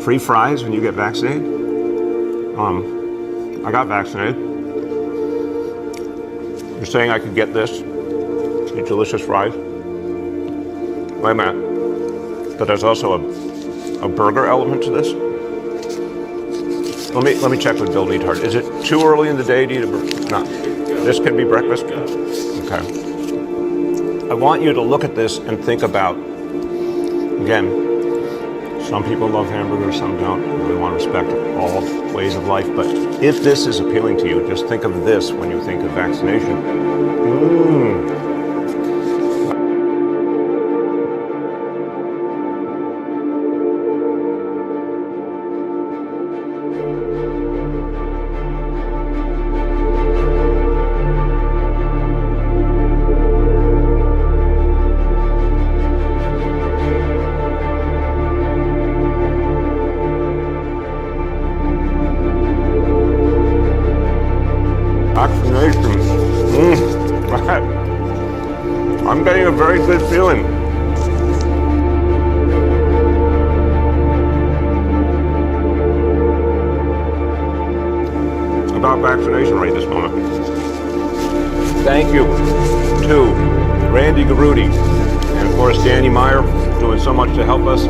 free fries when you get vaccinated. I got vaccinated. You're saying I could get this? These delicious fries? Wait a minute. But there's also a burger element to this? Let me check with Bill Neathart. Is it too early in the day to eat a burger? No. This can be breakfast? Okay. I want you to look at this and think about, again, some people love hamburgers, some don't. We want to respect all ways of life. But if this is appealing to you, just think of this when you think of vaccination. Vaccination. I'm getting a very good feeling. About vaccination right this moment. Thank you to Randy Garuti and of course Danny Meyer doing so much to help us.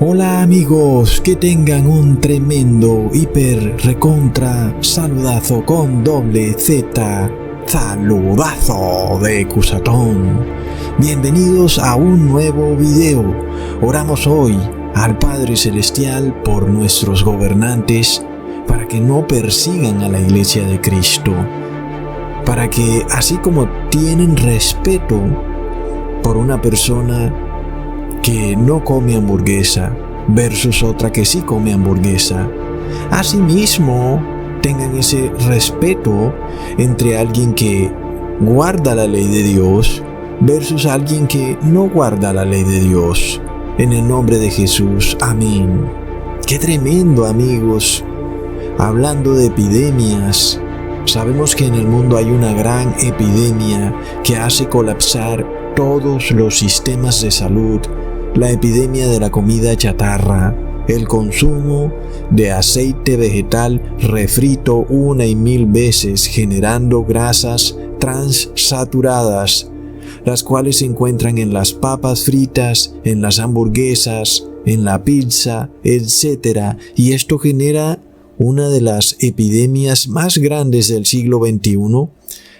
Hola amigos, que tengan un tremendo hiper recontra saludazo con doble Z, saludazo de Cusatón. Bienvenidos a un nuevo video. Oramos hoy al Padre Celestial por nuestros gobernantes para que no persigan a la Iglesia de Cristo, para que así como tienen respeto por una persona que no come hamburguesa versus otra que sí come hamburguesa, asimismo tengan ese respeto entre alguien que guarda la ley de Dios versus alguien que no guarda la ley de Dios. En el nombre de Jesús, amén. ¡Qué tremendo, amigos! Hablando de epidemias, sabemos que en el mundo hay una gran epidemia que hace colapsar todos los sistemas de salud. La epidemia de la comida chatarra, el consumo de aceite vegetal refrito 1 y 1000 veces, generando grasas transsaturadas, las cuales se encuentran en las papas fritas, en las hamburguesas, en la pizza, etc. Y esto genera una de las epidemias más grandes del siglo XXI,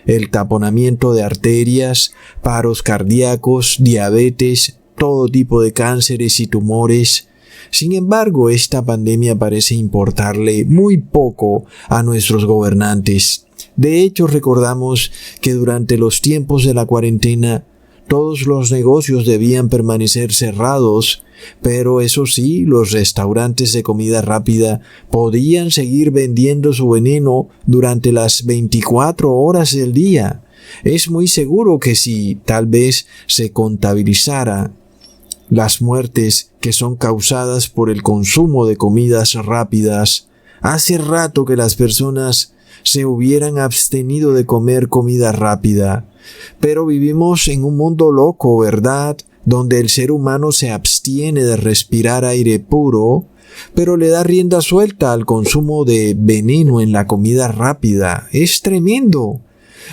el taponamiento de arterias, paros cardíacos, diabetes, todo tipo de cánceres y tumores. Sin embargo, esta pandemia parece importarle muy poco a nuestros gobernantes. De hecho, recordamos que durante los tiempos de la cuarentena, todos los negocios debían permanecer cerrados, pero eso sí, los restaurantes de comida rápida podían seguir vendiendo su veneno durante las 24 horas del día. Es muy seguro que si tal vez se contabilizara las muertes que son causadas por el consumo de comidas rápidas, hace rato que las personas se hubieran abstenido de comer comida rápida. Pero vivimos en un mundo loco, ¿verdad? Donde el ser humano se abstiene de respirar aire puro, pero le da rienda suelta al consumo de veneno en la comida rápida. Es tremendo.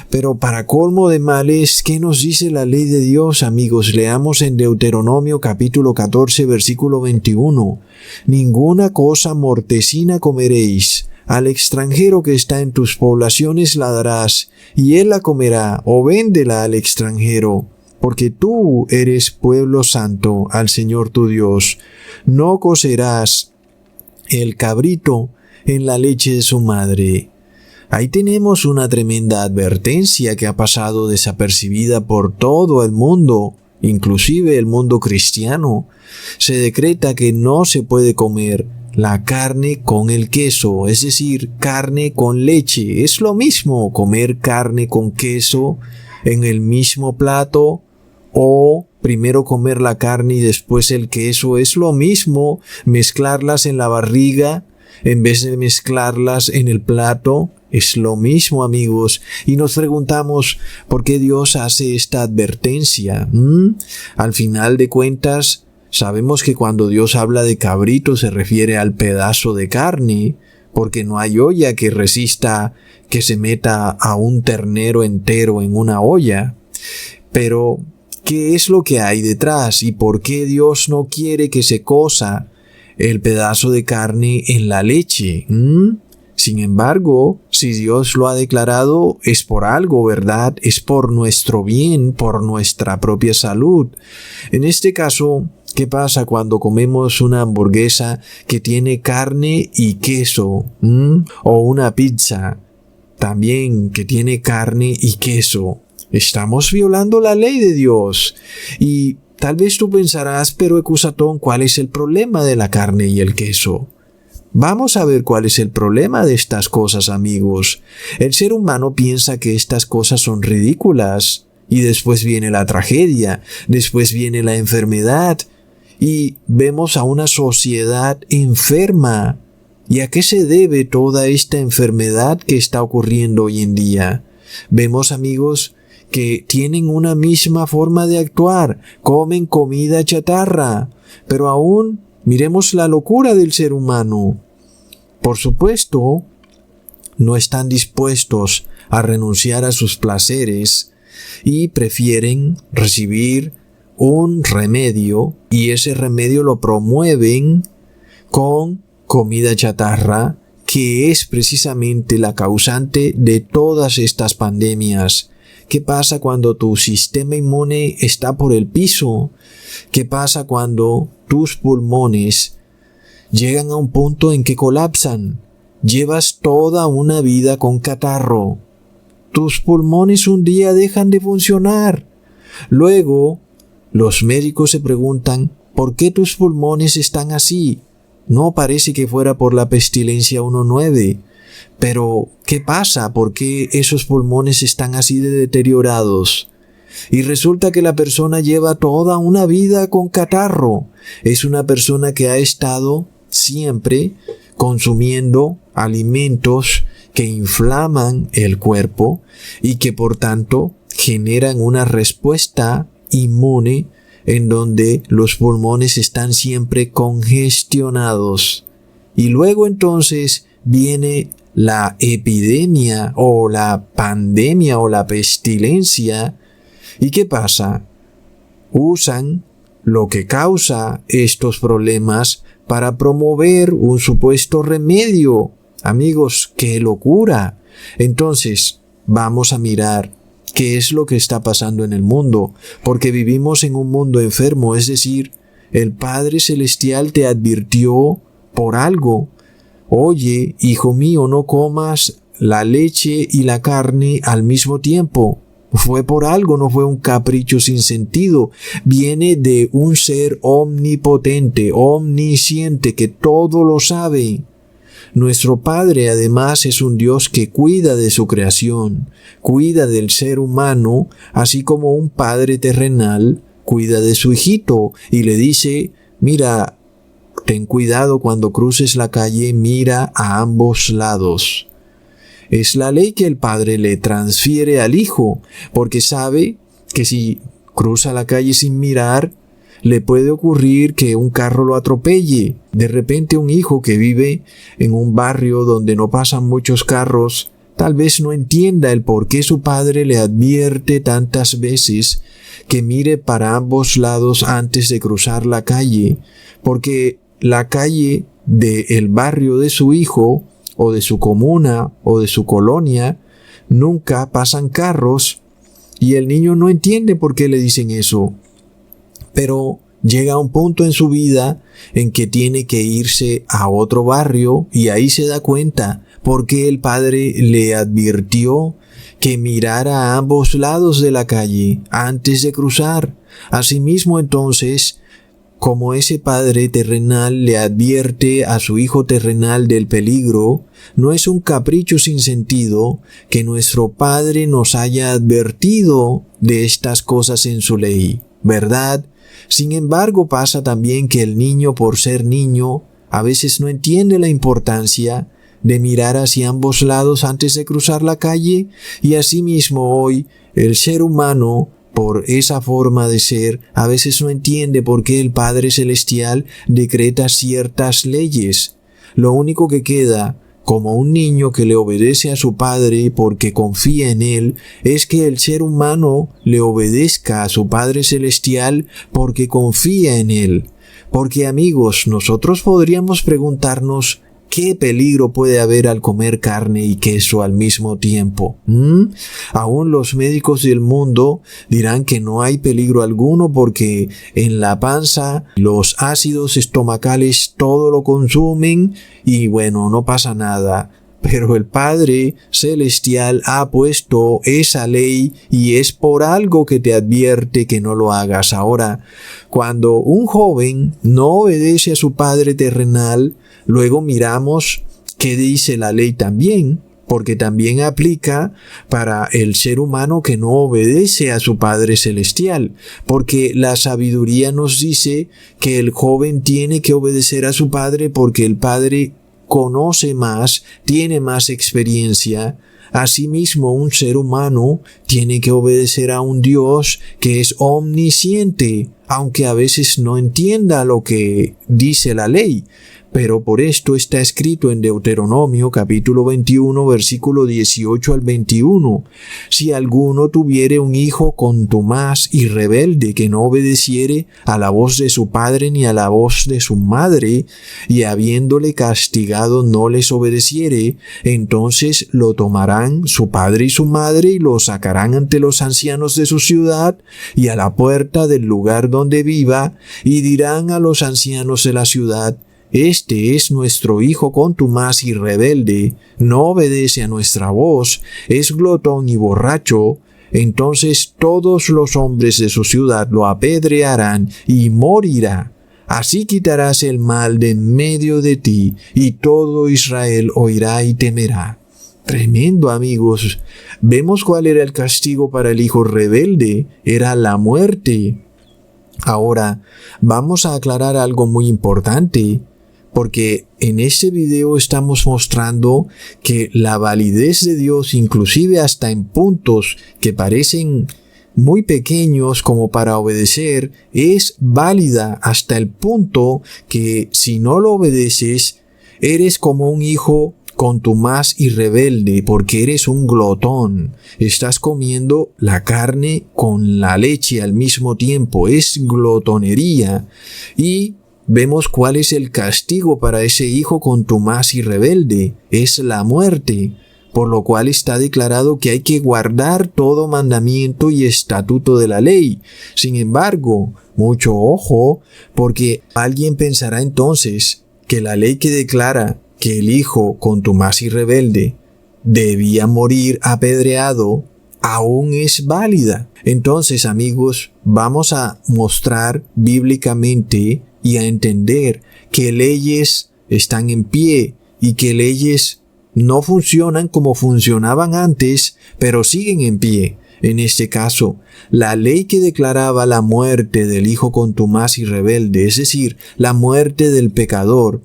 Pero para colmo de males, ¿qué nos dice la ley de Dios, amigos? Leamos en Deuteronomio capítulo 14, versículo 21. Ninguna cosa mortecina comeréis. Al extranjero que está en tus poblaciones la darás, y él la comerá, o véndela al extranjero. Porque tú eres pueblo santo al Señor tu Dios. No cocerás el cabrito en la leche de su madre. Ahí tenemos una tremenda advertencia que ha pasado desapercibida por todo el mundo, inclusive el mundo cristiano. Se decreta que no se puede comer la carne con el queso, es decir, carne con leche. Es lo mismo comer carne con queso en el mismo plato, o primero comer la carne y después el queso. Es lo mismo mezclarlas en la barriga en vez de mezclarlas en el plato. es lo mismo, amigos, y nos preguntamos por qué Dios hace esta advertencia. Al final de cuentas, sabemos que cuando Dios habla de cabrito se refiere al pedazo de carne, porque no hay olla que resista que se meta a un ternero entero en una olla. Pero, ¿qué es lo que hay detrás y por qué Dios no quiere que se cosa el pedazo de carne en la leche? Sin embargo, si Dios lo ha declarado, es por algo, ¿verdad? Es por nuestro bien, por nuestra propia salud. En este caso, ¿qué pasa cuando comemos una hamburguesa que tiene carne y queso? O una pizza también que tiene carne y queso. Estamos violando la ley de Dios. Y tal vez tú pensarás, pero Ecusatón, ¿cuál es el problema de la carne y el queso? Vamos a ver cuál es el problema de estas cosas, amigos. El ser humano piensa que estas cosas son ridículas. Y después viene la tragedia, después viene la enfermedad. Y vemos a una sociedad enferma. ¿Y a qué se debe toda esta enfermedad que está ocurriendo hoy en día? Vemos, amigos, que tienen una misma forma de actuar, comen comida chatarra, pero aún miremos la locura del ser humano. Por supuesto, no están dispuestos a renunciar a sus placeres y prefieren recibir un remedio y ese remedio lo promueven con comida chatarra, que es precisamente la causante de todas estas pandemias. ¿Qué pasa cuando tu sistema inmune está por el piso? ¿Qué pasa cuando tus pulmones llegan a un punto en que colapsan? Llevas toda una vida con catarro. Tus pulmones un día dejan de funcionar. Luego, los médicos se preguntan, ¿por qué tus pulmones están así? No parece que fuera por la pestilencia 19. Pero, ¿qué pasa? ¿Por qué esos pulmones están así de deteriorados? Y resulta que la persona lleva toda una vida con catarro. Es una persona que ha estado siempre consumiendo alimentos que inflaman el cuerpo y que por tanto generan una respuesta inmune en donde los pulmones están siempre congestionados. Y luego entonces viene la epidemia o la pandemia o la pestilencia. ¿Y qué pasa? Usan lo que causa estos problemas para promover un supuesto remedio. Amigos, ¡qué locura! Entonces, vamos a mirar qué es lo que está pasando en el mundo, porque vivimos en un mundo enfermo, es decir, el Padre Celestial te advirtió por algo. Oye, hijo mío, no comas la leche y la carne al mismo tiempo. Fue por algo, no fue un capricho sin sentido. Viene de un ser omnipotente, omnisciente, que todo lo sabe. Nuestro Padre además es un Dios que cuida de su creación, cuida del ser humano, así como un padre terrenal cuida de su hijito y le dice, mira, ten cuidado cuando cruces la calle, mira a ambos lados. Es la ley que el padre le transfiere al hijo, porque sabe que si cruza la calle sin mirar, le puede ocurrir que un carro lo atropelle. De repente un hijo que vive en un barrio donde no pasan muchos carros, tal vez no entienda el por qué su padre le advierte tantas veces que mire para ambos lados antes de cruzar la calle, porque la calle del barrio de su hijo, o de su comuna, o de su colonia, nunca pasan carros, y el niño no entiende por qué le dicen eso. Pero llega un punto en su vida en que tiene que irse a otro barrio y ahí se da cuenta por qué el padre le advirtió que mirara a ambos lados de la calle antes de cruzar. Asimismo entonces, como ese padre terrenal le advierte a su hijo terrenal del peligro, no es un capricho sin sentido que nuestro Padre nos haya advertido de estas cosas en su ley, ¿verdad? Sin embargo, pasa también que el niño, por ser niño, a veces no entiende la importancia de mirar hacia ambos lados antes de cruzar la calle? Y asimismo hoy, el ser humano, por esa forma de ser, a veces no entiende por qué el Padre Celestial decreta ciertas leyes. Lo único que queda, como un niño que le obedece a su padre porque confía en él, es que el ser humano le obedezca a su Padre Celestial porque confía en él. Porque amigos, nosotros podríamos preguntarnos, ¿qué peligro puede haber al comer carne y queso al mismo tiempo? Aún los médicos del mundo dirán que no hay peligro alguno porque en la panza los ácidos estomacales todo lo consumen y bueno, no pasa nada. Pero el Padre Celestial ha puesto esa ley y es por algo que te advierte que no lo hagas. Ahora, cuando un joven no obedece a su Padre terrenal, luego miramos qué dice la ley también, porque también aplica para el ser humano que no obedece a su Padre Celestial, porque la sabiduría nos dice que el joven tiene que obedecer a su Padre porque el Padre conoce más, tiene más experiencia. Asimismo, un ser humano tiene que obedecer a un Dios que es omnisciente, aunque a veces no entienda lo que dice la ley. Pero por esto está escrito en Deuteronomio capítulo 21 versículo 18 al 21. Si alguno tuviere un hijo contumaz y rebelde que no obedeciere a la voz de su padre ni a la voz de su madre, y habiéndole castigado no les obedeciere, entonces lo tomarán su padre y su madre y lo sacarán ante los ancianos de su ciudad y a la puerta del lugar donde viva, y dirán a los ancianos de la ciudad: este es nuestro hijo contumaz y rebelde, no obedece a nuestra voz, es glotón y borracho. Entonces todos los hombres de su ciudad lo apedrearán y morirá. Así quitarás el mal de en medio de ti, y todo Israel oirá y temerá. Tremendo, amigos. Vemos cuál era el castigo para el hijo rebelde, era la muerte. Ahora, vamos a aclarar algo muy importante, porque en este video estamos mostrando que la validez de Dios, inclusive hasta en puntos que parecen muy pequeños como para obedecer, es válida hasta el punto que si no lo obedeces, eres como un hijo contumaz y rebelde porque eres un glotón. Estás comiendo la carne con la leche al mismo tiempo. Es glotonería. Y vemos cuál es el castigo para ese hijo contumaz y rebelde. Es la muerte, por lo cual está declarado que hay que guardar todo mandamiento y estatuto de la ley. Sin embargo, mucho ojo, porque alguien pensará entonces que la ley que declara que el hijo contumaz y rebelde debía morir apedreado aún es válida. Entonces, amigos, vamos a mostrar bíblicamente y a entender que leyes están en pie y que leyes no funcionan como funcionaban antes, pero siguen en pie. En este caso, la ley que declaraba la muerte del hijo contumaz y rebelde, es decir, la muerte del pecador,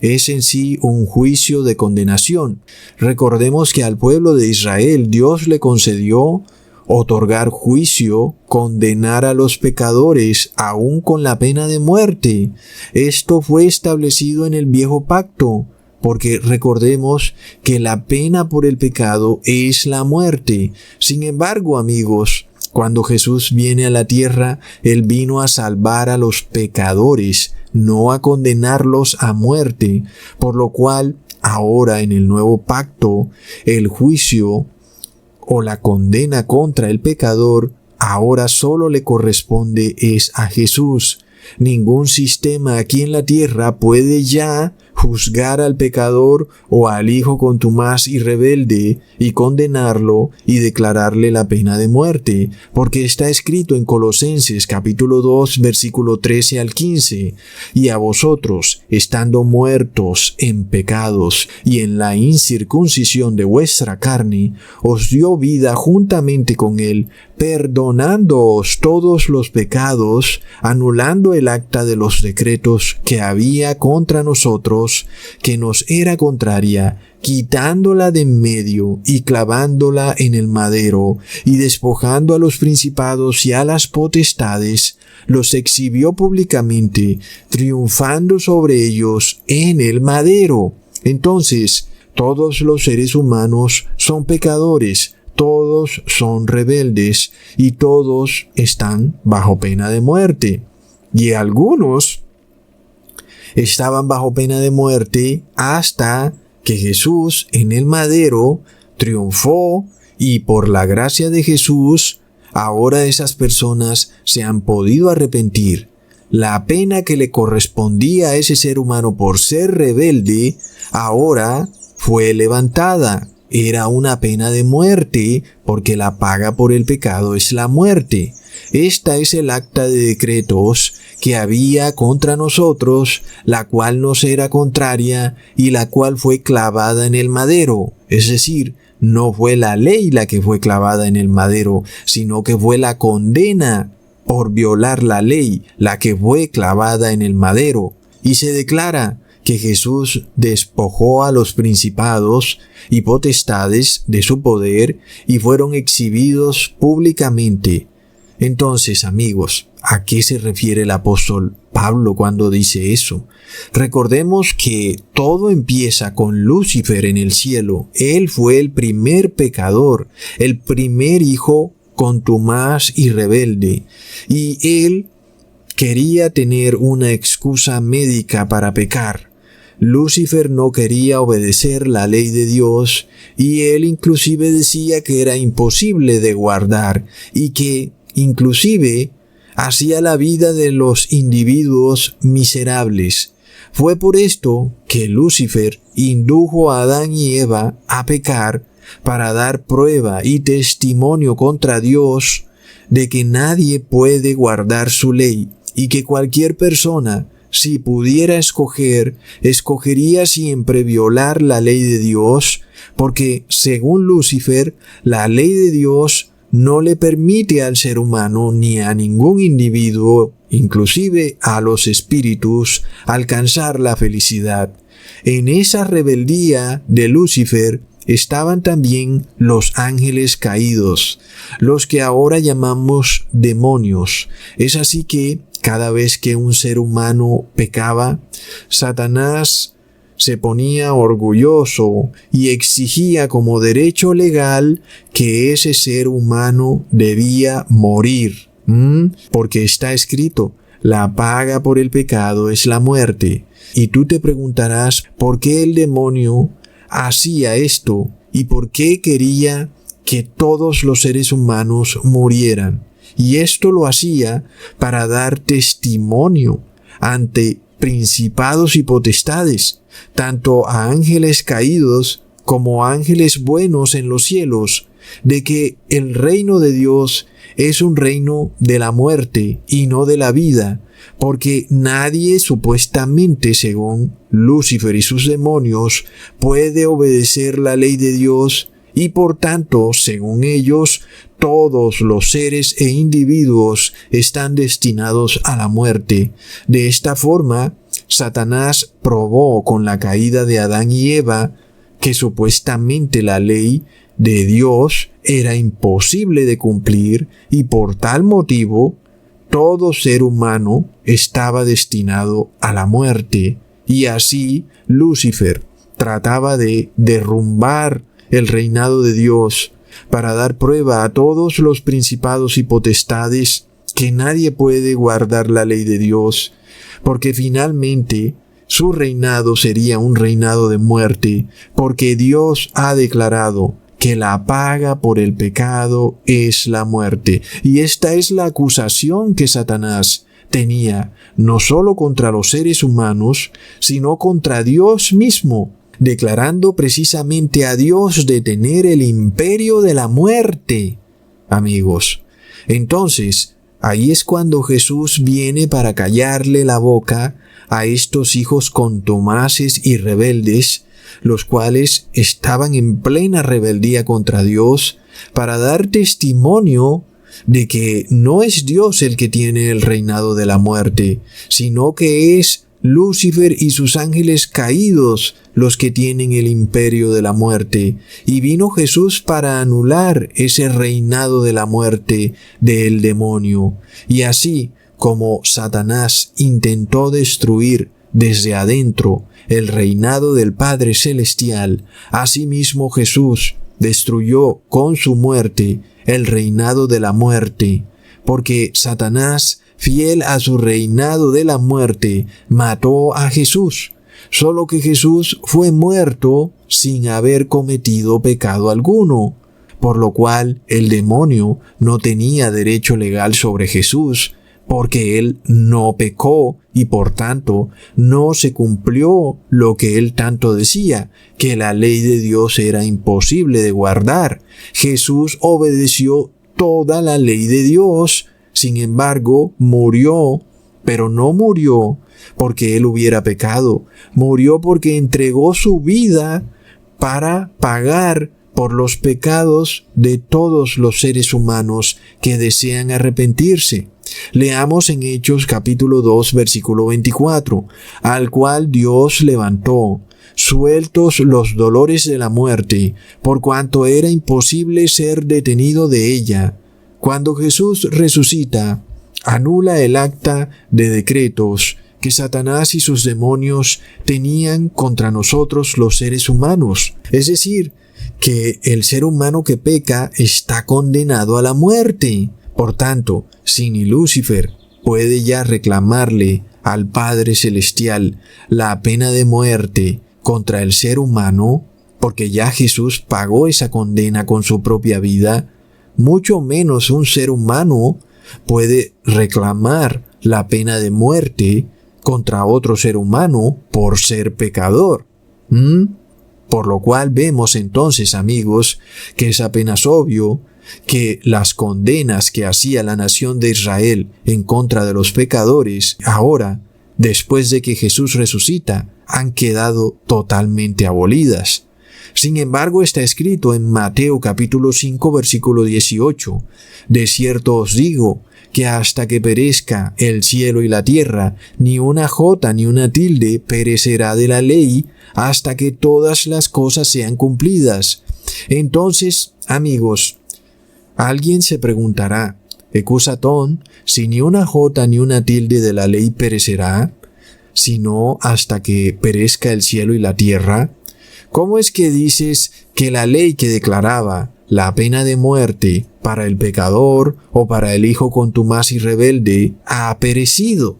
es en sí un juicio de condenación. Recordemos que al pueblo de Israel Dios le concedió otorgar juicio, condenar a los pecadores, aún con la pena de muerte. Esto fue establecido en el viejo pacto, porque recordemos que la pena por el pecado es la muerte. Sin embargo, amigos, cuando Jesús viene a la tierra, Él vino a salvar a los pecadores, no a condenarlos a muerte, por lo cual ahora en el nuevo pacto, el juicio o la condena contra el pecador ahora solo le corresponde es a Jesús. Ningún sistema aquí en la tierra puede ya juzgar al pecador o al hijo contumaz y rebelde y condenarlo y declararle la pena de muerte, porque está escrito en Colosenses capítulo 2 versículo 13 al 15: y a vosotros, estando muertos en pecados y en la incircuncisión de vuestra carne, os dio vida juntamente con él, perdonándoos todos los pecados, anulando el acta de los decretos que había contra nosotros, Dios, que nos era contraria, quitándola de en medio y clavándola en el madero, y despojando a los principados y a las potestades, los exhibió públicamente, triunfando sobre ellos en el madero. Entonces, todos los seres humanos son pecadores, todos son rebeldes, y todos están bajo pena de muerte. Y algunos estaban bajo pena de muerte hasta que Jesús en el madero triunfó, y por la gracia de Jesús, ahora esas personas se han podido arrepentir. La pena que le correspondía a ese ser humano por ser rebelde, ahora fue levantada. Era una pena de muerte, porque la paga por el pecado es la muerte. Esta es el acta de decretos que había contra nosotros, la cual nos era contraria y la cual fue clavada en el madero. Es decir, no fue la ley la que fue clavada en el madero, sino que fue la condena por violar la ley la que fue clavada en el madero. Y se declara que Jesús despojó a los principados y potestades de su poder y fueron exhibidos públicamente. Entonces, amigos, ¿a qué se refiere el apóstol Pablo cuando dice eso? Recordemos que todo empieza con Lucifer en el cielo. Él fue el primer pecador, el primer hijo contumaz y rebelde, y él quería tener una excusa médica para pecar. Lucifer no quería obedecer la ley de Dios, y él inclusive decía que era imposible de guardar y que inclusive hacía la vida de los individuos miserables. Fue por esto que Lucifer indujo a Adán y Eva a pecar, para dar prueba y testimonio contra Dios de que nadie puede guardar su ley, y que cualquier persona, si pudiera escoger, escogería siempre violar la ley de Dios, porque según Lucifer, la ley de Dios no le permite al ser humano ni a ningún individuo, inclusive a los espíritus, alcanzar la felicidad. En esa rebeldía de Lucifer estaban también los ángeles caídos, los que ahora llamamos demonios. Es así que cada vez que un ser humano pecaba, Satanás se ponía orgulloso y exigía como derecho legal que ese ser humano debía morir. Porque está escrito, la paga por el pecado es la muerte. Y tú te preguntarás por qué el demonio hacía esto y por qué quería que todos los seres humanos murieran. Y esto lo hacía para dar testimonio ante principados y potestades, tanto a ángeles caídos como a ángeles buenos en los cielos, de que el reino de Dios es un reino de la muerte y no de la vida, porque nadie supuestamente, según Lucifer y sus demonios, puede obedecer la ley de Dios, y por tanto, según ellos, todos los seres e individuos están destinados a la muerte. De esta forma, Satanás probó con la caída de Adán y Eva que supuestamente la ley de Dios era imposible de cumplir, y por tal motivo todo ser humano estaba destinado a la muerte. Y así Lucifer trataba de derrumbar el reinado de Dios para dar prueba a todos los principados y potestades que nadie puede guardar la ley de Dios, porque finalmente su reinado sería un reinado de muerte, porque Dios ha declarado que la paga por el pecado es la muerte. Y esta es la acusación que Satanás tenía, no solo contra los seres humanos, sino contra Dios mismo, declarando precisamente a Dios de tener el imperio de la muerte. Amigos, entonces, ahí es cuando Jesús viene para callarle la boca a estos hijos contumaces y rebeldes, los cuales estaban en plena rebeldía contra Dios, para dar testimonio de que no es Dios el que tiene el reinado de la muerte, sino que es Lucifer y sus ángeles caídos los que tienen el imperio de la muerte, y vino Jesús para anular ese reinado de la muerte del demonio. Y así como Satanás intentó destruir desde adentro el reinado del Padre Celestial, asimismo Jesús destruyó con su muerte el reinado de la muerte, porque Satanás, fiel a su reinado de la muerte, mató a Jesús, solo que Jesús fue muerto sin haber cometido pecado alguno, por lo cual el demonio no tenía derecho legal sobre Jesús, porque él no pecó y por tanto no se cumplió lo que él tanto decía, que la ley de Dios era imposible de guardar. Jesús obedeció toda la ley de Dios. Sin embargo, murió, pero no murió porque él hubiera pecado. Murió porque entregó su vida para pagar por los pecados de todos los seres humanos que desean arrepentirse. Leamos en Hechos capítulo 2 versículo 24, al cual Dios levantó, sueltos los dolores de la muerte, por cuanto era imposible ser detenido de ella. Cuando Jesús resucita, anula el acta de decretos que Satanás y sus demonios tenían contra nosotros los seres humanos. Es decir, que el ser humano que peca está condenado a la muerte. Por tanto, si ni Lucifer puede ya reclamarle al Padre Celestial la pena de muerte contra el ser humano, porque ya Jesús pagó esa condena con su propia vida, mucho menos un ser humano puede reclamar la pena de muerte contra otro ser humano por ser pecador. Por lo cual vemos entonces, amigos, que es apenas obvio que las condenas que hacía la nación de Israel en contra de los pecadores, ahora, después de que Jesús resucita, han quedado totalmente abolidas. Sin embargo, está escrito en Mateo capítulo 5 versículo 18, de cierto os digo, que hasta que perezca el cielo y la tierra, ni una jota ni una tilde perecerá de la ley, hasta que todas las cosas sean cumplidas. Entonces, amigos, alguien se preguntará, Ecusatón, si ni una jota ni una tilde de la ley perecerá, sino hasta que perezca el cielo y la tierra, ¿cómo es que dices que la ley que declaraba la pena de muerte para el pecador o para el hijo contumaz y rebelde ha perecido?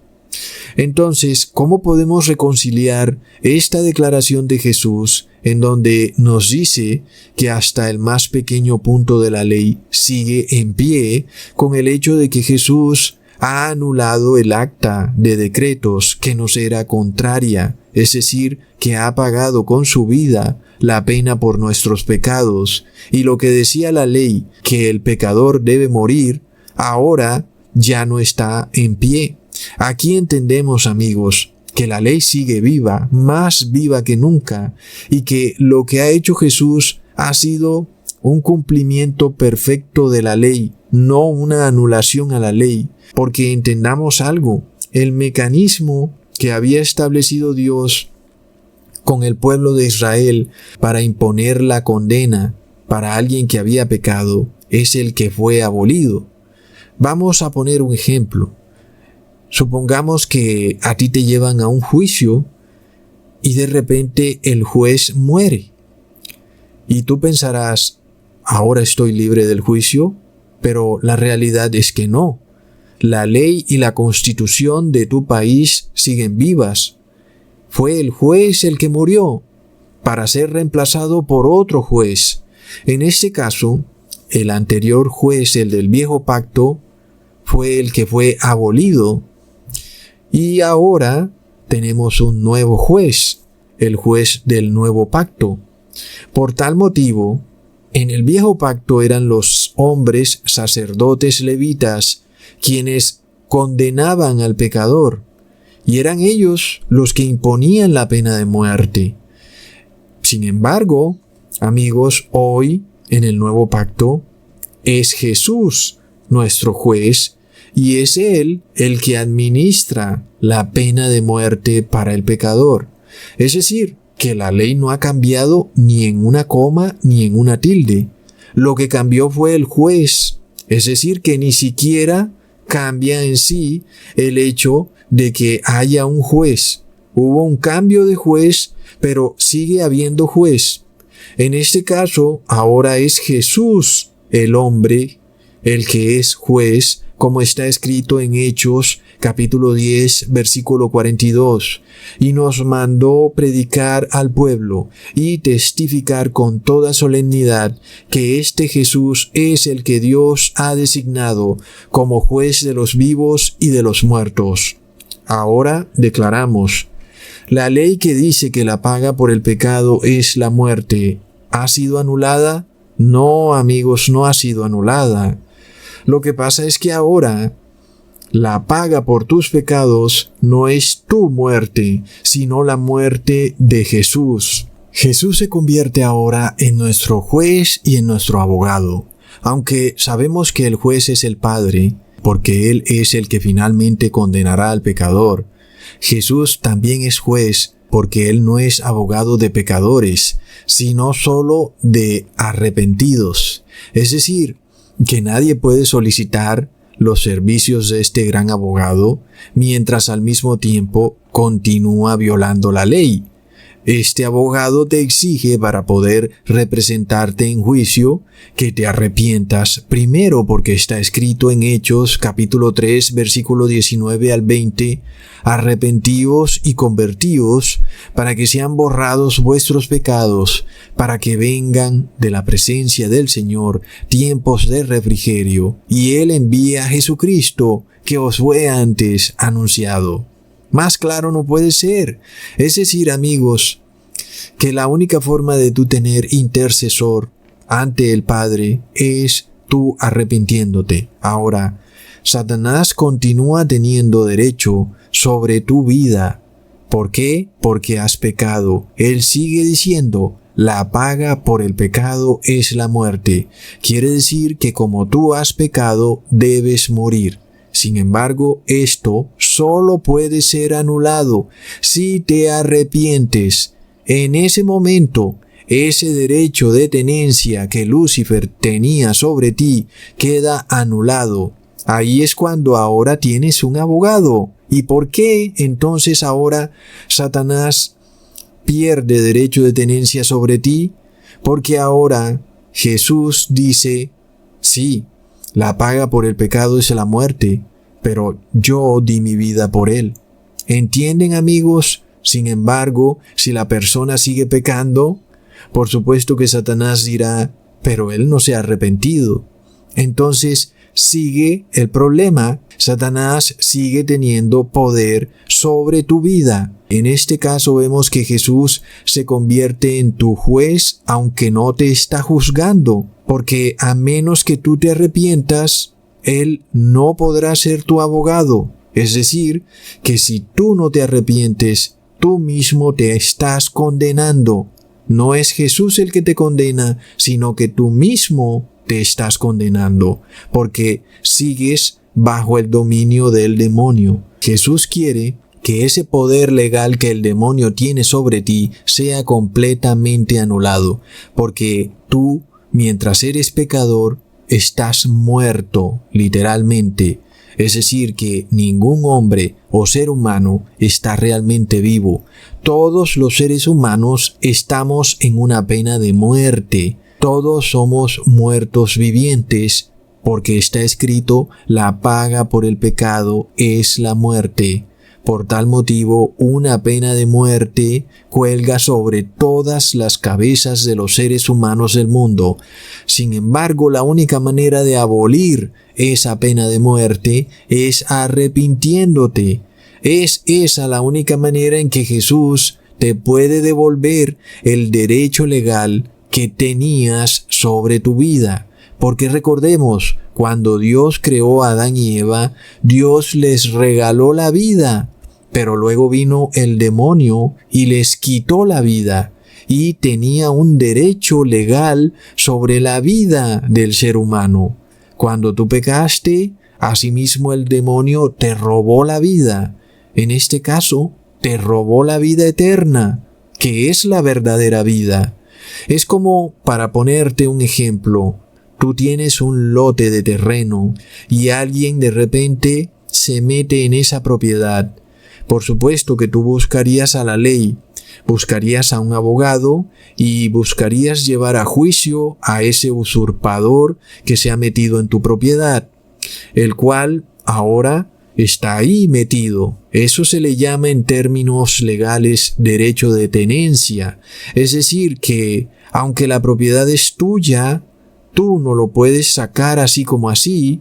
Entonces, ¿cómo podemos reconciliar esta declaración de Jesús en donde nos dice que hasta el más pequeño punto de la ley sigue en pie con el hecho de que Jesús ha anulado el acta de decretos que nos era contraria, es decir, que ha pagado con su vida la pena por nuestros pecados, y lo que decía la ley, que el pecador debe morir, ahora ya no está en pie? Aquí entendemos, amigos, que la ley sigue viva, más viva que nunca, y que lo que ha hecho Jesús ha sido un cumplimiento perfecto de la ley, no una anulación a la ley, porque entendamos algo, el mecanismo que había establecido Dios con el pueblo de Israel para imponer la condena para alguien que había pecado es el que fue abolido. Vamos a poner un ejemplo. Supongamos que a ti te llevan a un juicio y de repente el juez muere. Y tú pensarás, ahora estoy libre del juicio, pero la realidad es que no. La ley y la constitución de tu país siguen vivas. Fue el juez el que murió para ser reemplazado por otro juez. En este caso, el anterior juez, el del viejo pacto, fue el que fue abolido. Y ahora tenemos un nuevo juez, el juez del nuevo pacto. Por tal motivo, en el viejo pacto eran los hombres sacerdotes levitas quienes condenaban al pecador, y eran ellos los que imponían la pena de muerte. Sin embargo, amigos, hoy en el nuevo pacto es Jesús nuestro juez, y es Él el que administra la pena de muerte para el pecador. Es decir, que la ley no ha cambiado ni en una coma ni en una tilde. Lo que cambió fue el juez, es decir, que ni siquiera cambia en sí el hecho de que haya un juez. Hubo un cambio de juez, pero sigue habiendo juez. En este caso, ahora es Jesús, el hombre, el que es juez, como está escrito en Hechos, capítulo 10, versículo 42, y nos mandó predicar al pueblo y testificar con toda solemnidad que este Jesús es el que Dios ha designado como juez de los vivos y de los muertos. Ahora declaramos: la ley que dice que la paga por el pecado es la muerte, ¿ha sido anulada? No, amigos, no ha sido anulada. Lo que pasa es que ahora la paga por tus pecados no es tu muerte, sino la muerte de Jesús. Jesús se convierte ahora en nuestro juez y en nuestro abogado. Aunque sabemos que el juez es el Padre, porque Él es el que finalmente condenará al pecador, Jesús también es juez, porque Él no es abogado de pecadores, sino solo de arrepentidos. Es decir, que nadie puede solicitar los servicios de este gran abogado mientras al mismo tiempo continúa violando la ley. Este abogado te exige, para poder representarte en juicio, que te arrepientas primero, porque está escrito en Hechos capítulo 3 versículo 19 al 20: arrepentíos y convertíos, para que sean borrados vuestros pecados, para que vengan de la presencia del Señor tiempos de refrigerio, y Él envía a Jesucristo, que os fue antes anunciado. Más claro no puede ser. Es decir, amigos, que la única forma de tú tener intercesor ante el Padre es tú arrepintiéndote. Ahora, Satanás continúa teniendo derecho sobre tu vida. ¿Por qué? Porque has pecado. Él sigue diciendo: la paga por el pecado es la muerte. Quiere decir que como tú has pecado, debes morir. Sin embargo, esto solo puede ser anulado si te arrepientes. En ese momento, ese derecho de tenencia que Lucifer tenía sobre ti queda anulado. Ahí es cuando ahora tienes un abogado. ¿Y por qué entonces ahora Satanás pierde derecho de tenencia sobre ti? Porque ahora Jesús dice: sí, la paga por el pecado es la muerte, pero yo di mi vida por él. ¿Entienden, amigos? Sin embargo, si la persona sigue pecando, por supuesto que Satanás dirá: pero él no se ha arrepentido. Entonces sigue el problema. Satanás sigue teniendo poder sobre tu vida. En este caso vemos que Jesús se convierte en tu juez, aunque no te está juzgando, porque a menos que tú te arrepientas, Él no podrá ser tu abogado. Es decir, que si tú no te arrepientes, tú mismo te estás condenando. No es Jesús el que te condena, sino que tú mismo te estás condenando, porque sigues bajo el dominio del demonio. Jesús quiere que ese poder legal que el demonio tiene sobre ti sea completamente anulado, porque tú, mientras eres pecador, estás muerto, literalmente. Es decir, que ningún hombre o ser humano está realmente vivo. Todos los seres humanos estamos en una pena de muerte. Todos somos muertos vivientes, porque está escrito: la paga por el pecado es la muerte. Por tal motivo, una pena de muerte cuelga sobre todas las cabezas de los seres humanos del mundo. Sin embargo, la única manera de abolir esa pena de muerte es arrepintiéndote. Es esa la única manera en que Jesús te puede devolver el derecho legal que tenías sobre tu vida. Porque recordemos, cuando Dios creó a Adán y Eva, Dios les regaló la vida, pero luego vino el demonio y les quitó la vida, y tenía un derecho legal sobre la vida del ser humano. Cuando tú pecaste, Asimismo, el demonio te robó la vida. En este caso, te robó la vida eterna, que es la verdadera vida. Es como, para ponerte un ejemplo, tú tienes un lote de terreno y alguien de repente se mete en esa propiedad. Por supuesto que tú buscarías a la ley, buscarías a un abogado y buscarías llevar a juicio a ese usurpador que se ha metido en tu propiedad, el cual ahora está ahí metido. Eso se le llama en términos legales derecho de tenencia. Es decir, que aunque la propiedad es tuya, tú no lo puedes sacar así como así.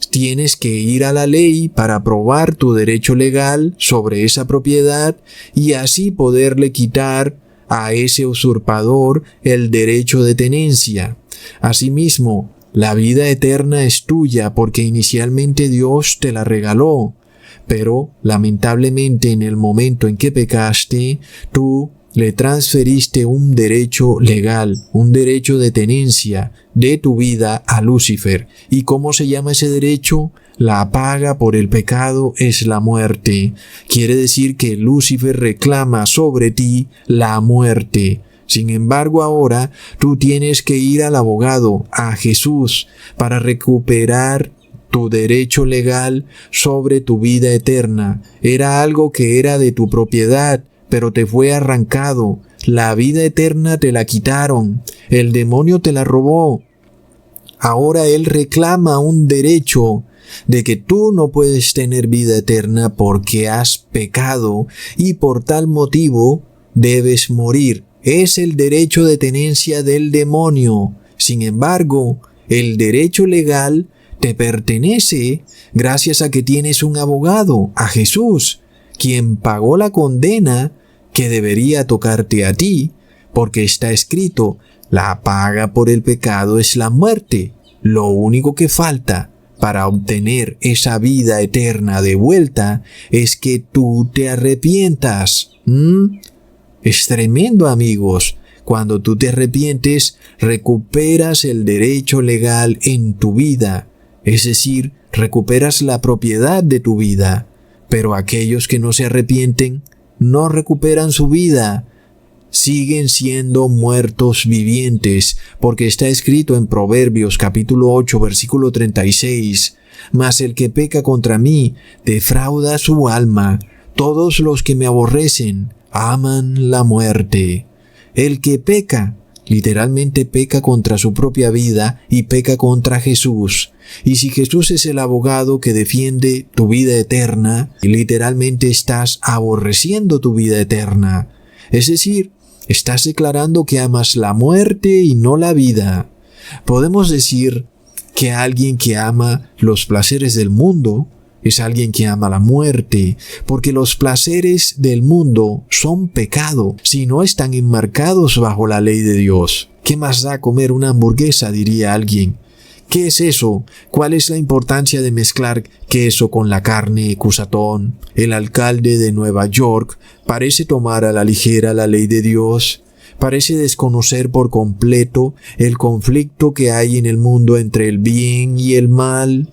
Tienes que ir a la ley para probar tu derecho legal sobre esa propiedad y así poderle quitar a ese usurpador el derecho de tenencia. Asimismo, la vida eterna es tuya porque inicialmente Dios te la regaló, pero lamentablemente en el momento en que pecaste, tú le transferiste un derecho legal, un derecho de tenencia de tu vida a Lucifer. ¿Y cómo se llama ese derecho? La paga por el pecado es la muerte. Quiere decir que Lucifer reclama sobre ti la muerte. Sin embargo, ahora tú tienes que ir al abogado, a Jesús, para recuperar tu derecho legal sobre tu vida eterna. Era algo que era de tu propiedad, pero te fue arrancado. La vida eterna te la quitaron. El demonio te la robó. Ahora él reclama un derecho de que tú no puedes tener vida eterna porque has pecado y por tal motivo debes morir. Es el derecho de tenencia del demonio. Sin embargo, el derecho legal te pertenece gracias a que tienes un abogado, a Jesús, quien pagó la condena que debería tocarte a ti, porque está escrito, la paga por el pecado es la muerte. Lo único que falta para obtener esa vida eterna de vuelta es que tú te arrepientas. Es tremendo, amigos. Cuando tú te arrepientes, recuperas el derecho legal en tu vida. Es decir, recuperas la propiedad de tu vida. Pero aquellos que no se arrepienten, no recuperan su vida. Siguen siendo muertos vivientes, porque está escrito en Proverbios capítulo 8, versículo 36. Mas el que peca contra mí, defrauda su alma. Todos los que me aborrecen, aman la muerte. El que peca, literalmente peca contra su propia vida y peca contra Jesús. Y si Jesús es el abogado que defiende tu vida eterna, literalmente estás aborreciendo tu vida eterna. Es decir, estás declarando que amas la muerte y no la vida. Podemos decir que alguien que ama los placeres del mundo es alguien que ama la muerte, porque los placeres del mundo son pecado si no están enmarcados bajo la ley de Dios. ¿Qué más da comer una hamburguesa?, diría alguien. ¿Qué es eso? ¿Cuál es la importancia de mezclar queso con la carne, Cusatón? El alcalde de Nueva York parece tomar a la ligera la ley de Dios. Parece desconocer por completo el conflicto que hay en el mundo entre el bien y el mal.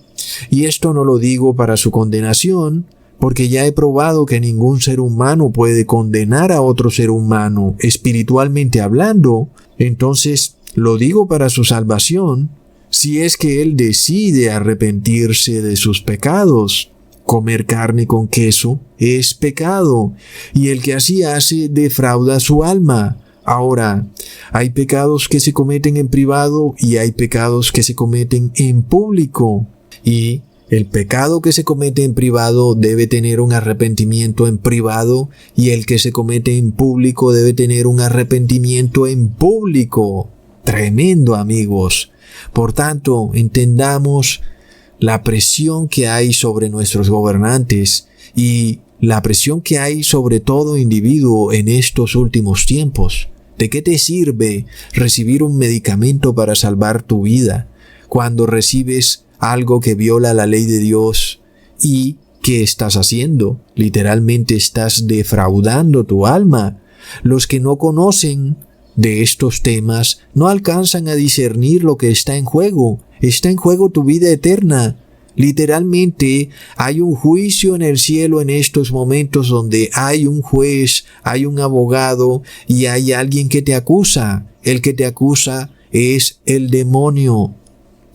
Y esto no lo digo para su condenación, porque ya he probado que ningún ser humano puede condenar a otro ser humano, espiritualmente hablando. Entonces, lo digo para su salvación, si es que él decide arrepentirse de sus pecados. Comer carne con queso es pecado, y el que así hace defrauda su alma. Ahora, hay pecados que se cometen en privado y hay pecados que se cometen en público. Y el pecado que se comete en privado debe tener un arrepentimiento en privado y el que se comete en público debe tener un arrepentimiento en público. Tremendo, amigos. Por tanto, entendamos la presión que hay sobre nuestros gobernantes y la presión que hay sobre todo individuo en estos últimos tiempos. ¿De qué te sirve recibir un medicamento para salvar tu vida cuando recibes algo que viola la ley de Dios? ¿Y qué estás haciendo? Literalmente estás defraudando tu alma. Los que no conocen de estos temas no alcanzan a discernir lo que está en juego. Está en juego tu vida eterna. Literalmente hay un juicio en el cielo en estos momentos donde hay un juez, hay un abogado y hay alguien que te acusa. El que te acusa es el demonio.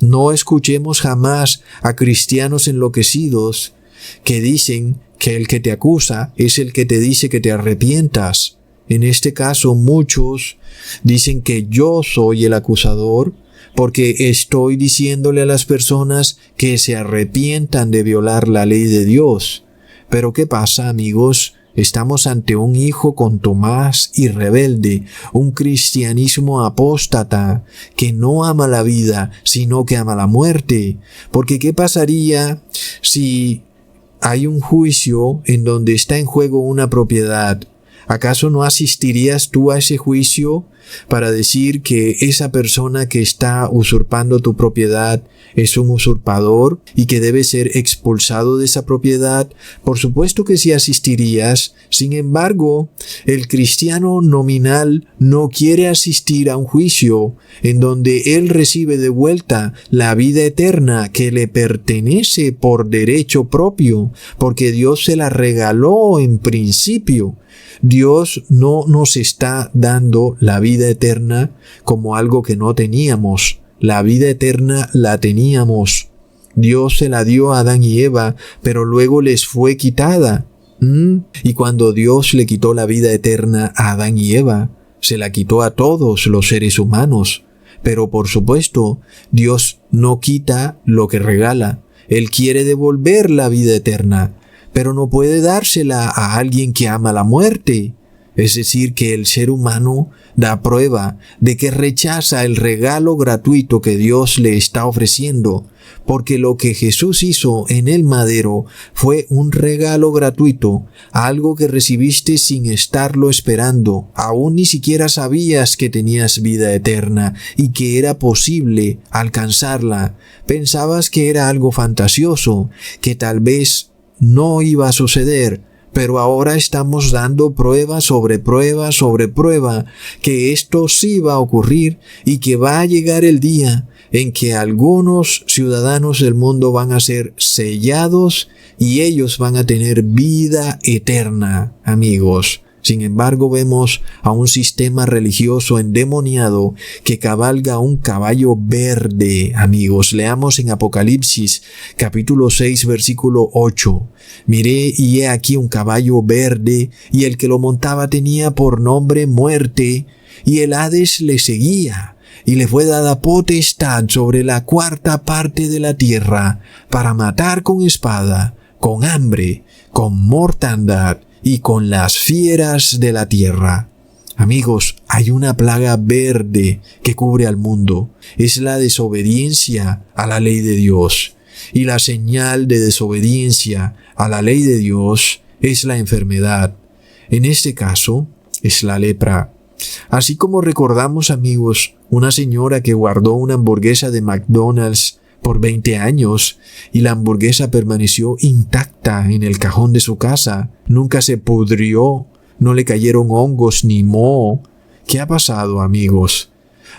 No escuchemos jamás a cristianos enloquecidos que dicen que el que te acusa es el que te dice que te arrepientas. En este caso, muchos dicen que yo soy el acusador porque estoy diciéndole a las personas que se arrepientan de violar la ley de Dios. Pero ¿qué pasa, amigos? Estamos ante un hijo contumaz y rebelde, un cristianismo apóstata que no ama la vida, sino que ama la muerte. Porque ¿qué pasaría si hay un juicio en donde está en juego una propiedad? ¿Acaso no asistirías tú a ese juicio para decir que esa persona que está usurpando tu propiedad es un usurpador y que debe ser expulsado de esa propiedad? Por supuesto que sí asistirías. Sin embargo, el cristiano nominal no quiere asistir a un juicio en donde él recibe de vuelta la vida eterna que le pertenece por derecho propio, porque Dios se la regaló en principio. Dios no nos está dando la vida eterna como algo que no teníamos. La vida eterna la teníamos. Dios se la dio a Adán y Eva, pero luego les fue quitada. Y cuando Dios le quitó la vida eterna a Adán y Eva, se la quitó a todos los seres humanos. Pero por supuesto, Dios no quita lo que regala. Él quiere devolver la vida eterna, pero no puede dársela a alguien que ama la muerte. Es decir, que el ser humano da prueba de que rechaza el regalo gratuito que Dios le está ofreciendo, porque lo que Jesús hizo en el madero fue un regalo gratuito, algo que recibiste sin estarlo esperando. Aún ni siquiera sabías que tenías vida eterna y que era posible alcanzarla. Pensabas que era algo fantasioso, que tal vez no iba a suceder, pero ahora estamos dando prueba sobre prueba sobre prueba que esto sí va a ocurrir y que va a llegar el día en que algunos ciudadanos del mundo van a ser sellados y ellos van a tener vida eterna, amigos. Sin embargo, vemos a un sistema religioso endemoniado que cabalga un caballo verde, amigos. Leamos en Apocalipsis, capítulo 6, versículo 8. Miré y he aquí un caballo verde, y el que lo montaba tenía por nombre Muerte, y el Hades le seguía, y le fue dada potestad sobre la cuarta parte de la tierra, para matar con espada, con hambre, con mortandad, y con las fieras de la tierra. Amigos, hay una plaga verde que cubre al mundo. Es la desobediencia a la ley de Dios. Y la señal de desobediencia a la ley de Dios es la enfermedad. En este caso, es la lepra. Así como recordamos, amigos, una señora que guardó una hamburguesa de McDonald's por 20 años y la hamburguesa permaneció intacta en el cajón de su casa. Nunca se pudrió, no le cayeron hongos ni moho. ¿Qué ha pasado, amigos?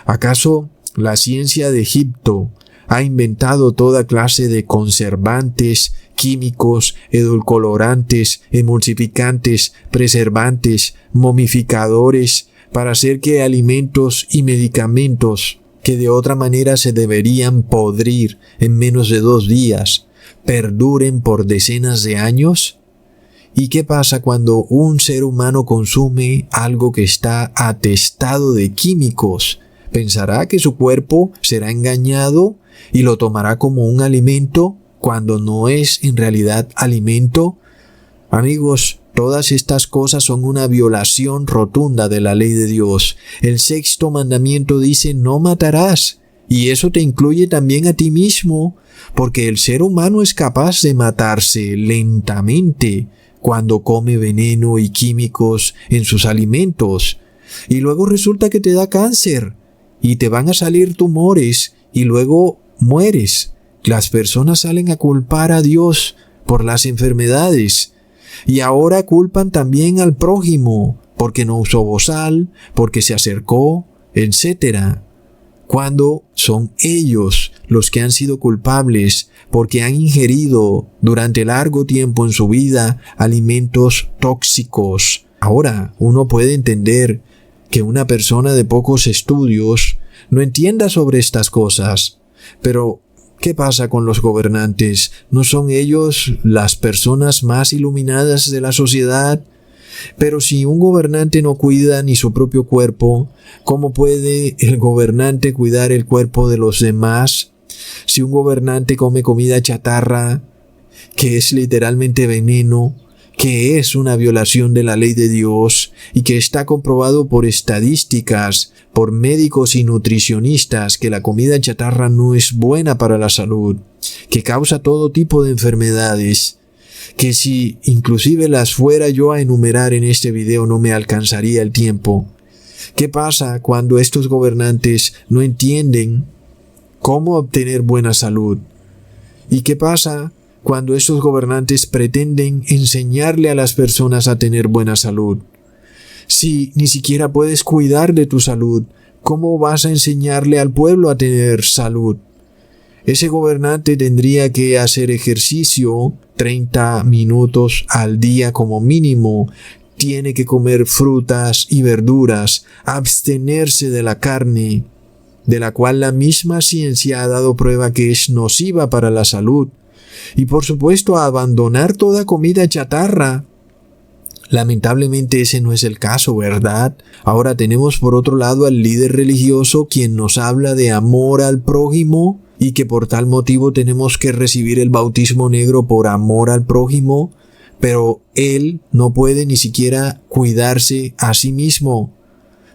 ¿Acaso la ciencia de Egipto ha inventado toda clase de conservantes, químicos, edulcorantes, emulsificantes, preservantes, momificadores para hacer que alimentos y medicamentos que de otra manera se deberían podrir en menos de 2 días, perduren por decenas de años? ¿Y qué pasa cuando un ser humano consume algo que está atestado de químicos? ¿Pensará que su cuerpo será engañado y lo tomará como un alimento cuando no es en realidad alimento? Amigos, todas estas cosas son una violación rotunda de la ley de Dios. El 6º mandamiento dice: no matarás. Y eso te incluye también a ti mismo, porque el ser humano es capaz de matarse lentamente cuando come veneno y químicos en sus alimentos. Y luego resulta que te da cáncer y te van a salir tumores y luego mueres. Las personas salen a culpar a Dios por las enfermedades. Y ahora culpan también al prójimo, porque no usó bozal, porque se acercó, etc. cuando son ellos los que han sido culpables porque han ingerido durante largo tiempo en su vida alimentos tóxicos. Ahora, uno puede entender que una persona de pocos estudios no entienda sobre estas cosas, pero ¿qué pasa con los gobernantes? ¿No son ellos las personas más iluminadas de la sociedad? Pero si un gobernante no cuida ni su propio cuerpo, ¿cómo puede el gobernante cuidar el cuerpo de los demás? Si un gobernante come comida chatarra, que es literalmente veneno, que es una violación de la ley de Dios y que está comprobado por estadísticas, por médicos y nutricionistas que la comida chatarra no es buena para la salud, que causa todo tipo de enfermedades, que si inclusive las fuera yo a enumerar en este video no me alcanzaría el tiempo. ¿Qué pasa cuando estos gobernantes no entienden cómo obtener buena salud? ¿Y qué pasa cuando estos gobernantes pretenden enseñarle a las personas a tener buena salud? Si ni siquiera puedes cuidar de tu salud, ¿cómo vas a enseñarle al pueblo a tener salud? Ese gobernante tendría que hacer ejercicio 30 minutos al día como mínimo. Tiene que comer frutas y verduras, abstenerse de la carne, de la cual la misma ciencia ha dado prueba que es nociva para la salud. Y por supuesto, abandonar toda comida chatarra. Lamentablemente ese no es el caso, ¿verdad? Ahora tenemos por otro lado al líder religioso quien nos habla de amor al prójimo y que por tal motivo tenemos que recibir el bautismo negro por amor al prójimo, pero él no puede ni siquiera cuidarse a sí mismo.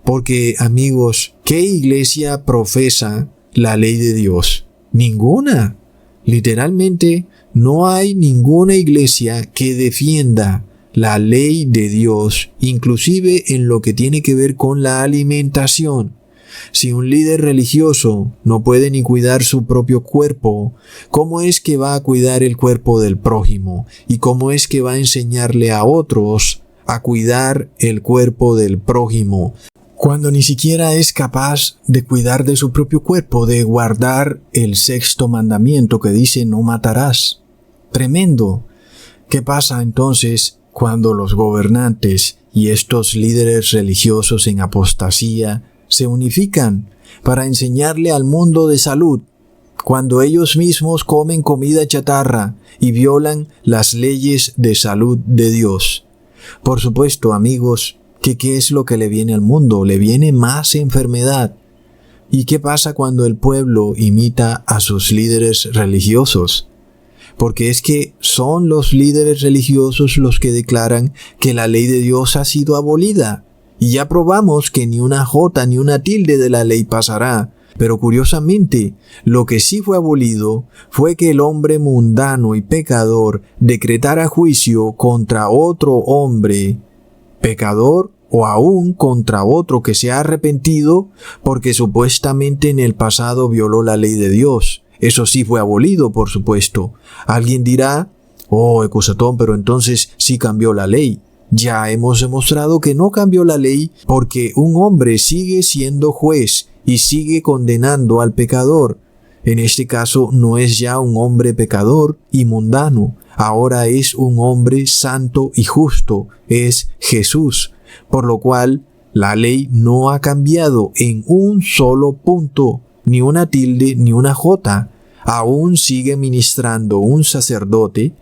Porque, amigos, ¿qué iglesia profesa la ley de Dios? Ninguna. Literalmente, no hay ninguna iglesia que defienda la ley de Dios, inclusive en lo que tiene que ver con la alimentación. Si un líder religioso no puede ni cuidar su propio cuerpo, ¿cómo es que va a cuidar el cuerpo del prójimo? ¿Y cómo es que va a enseñarle a otros a cuidar el cuerpo del prójimo? Cuando ni siquiera es capaz de cuidar de su propio cuerpo, de guardar el 6º mandamiento que dice no matarás. Tremendo. ¿Qué pasa entonces cuando los gobernantes y estos líderes religiosos en apostasía se unifican para enseñarle al mundo de salud, cuando ellos mismos comen comida chatarra y violan las leyes de salud de Dios? Por supuesto, amigos, ¿qué es lo que le viene al mundo? Le viene más enfermedad. ¿Y qué pasa cuando el pueblo imita a sus líderes religiosos? Porque es que son los líderes religiosos los que declaran que la ley de Dios ha sido abolida. Y ya probamos que ni una jota ni una tilde de la ley pasará. Pero curiosamente, lo que sí fue abolido fue que el hombre mundano y pecador decretara juicio contra otro hombre pecador o aún contra otro que se ha arrepentido porque supuestamente en el pasado violó la ley de Dios. Eso sí fue abolido, por supuesto. Alguien dirá, Ecusatón, pero entonces sí cambió la ley. Ya hemos demostrado que no cambió la ley porque un hombre sigue siendo juez y sigue condenando al pecador. En este caso no es ya un hombre pecador y mundano, ahora es un hombre santo y justo, es Jesús, por lo cual la ley no ha cambiado en un solo punto, ni una tilde ni una jota. Aún sigue ministrando un sacerdote,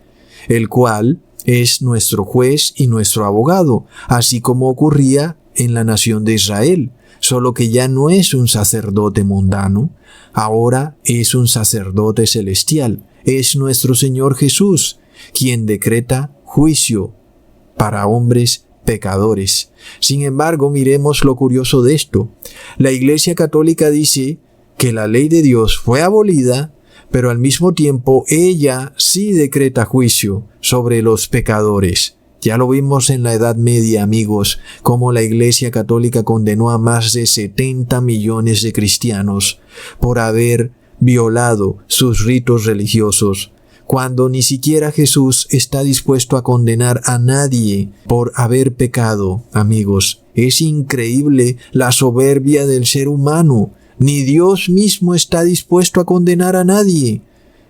el cual es nuestro juez y nuestro abogado, así como ocurría en la nación de Israel, solo que ya no es un sacerdote mundano, ahora es un sacerdote celestial, es nuestro Señor Jesús, quien decreta juicio para hombres pecadores. Sin embargo, miremos lo curioso de esto. La Iglesia Católica dice que la ley de Dios fue abolida, pero al mismo tiempo ella sí decreta juicio sobre los pecadores. Ya lo vimos en la Edad Media, amigos, cómo la Iglesia Católica condenó a más de 70 millones de cristianos por haber violado sus ritos religiosos, cuando ni siquiera Jesús está dispuesto a condenar a nadie por haber pecado, amigos. Es increíble la soberbia del ser humano. ni Dios mismo está dispuesto a condenar a nadie.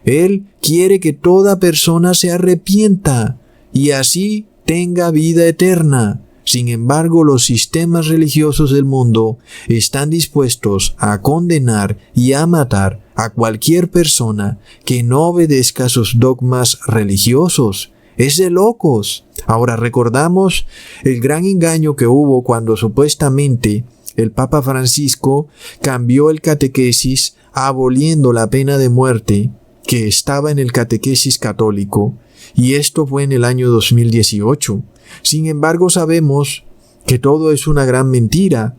Él quiere que toda persona se arrepienta y así tenga vida eterna. Sin embargo, los sistemas religiosos del mundo están dispuestos a condenar y a matar a cualquier persona que no obedezca sus dogmas religiosos. Es de locos. Ahora recordamos el gran engaño que hubo cuando supuestamente el Papa Francisco cambió el catequesis aboliendo la pena de muerte que estaba en el catequesis católico, y esto fue en el año 2018. Sin embargo, sabemos que todo es una gran mentira,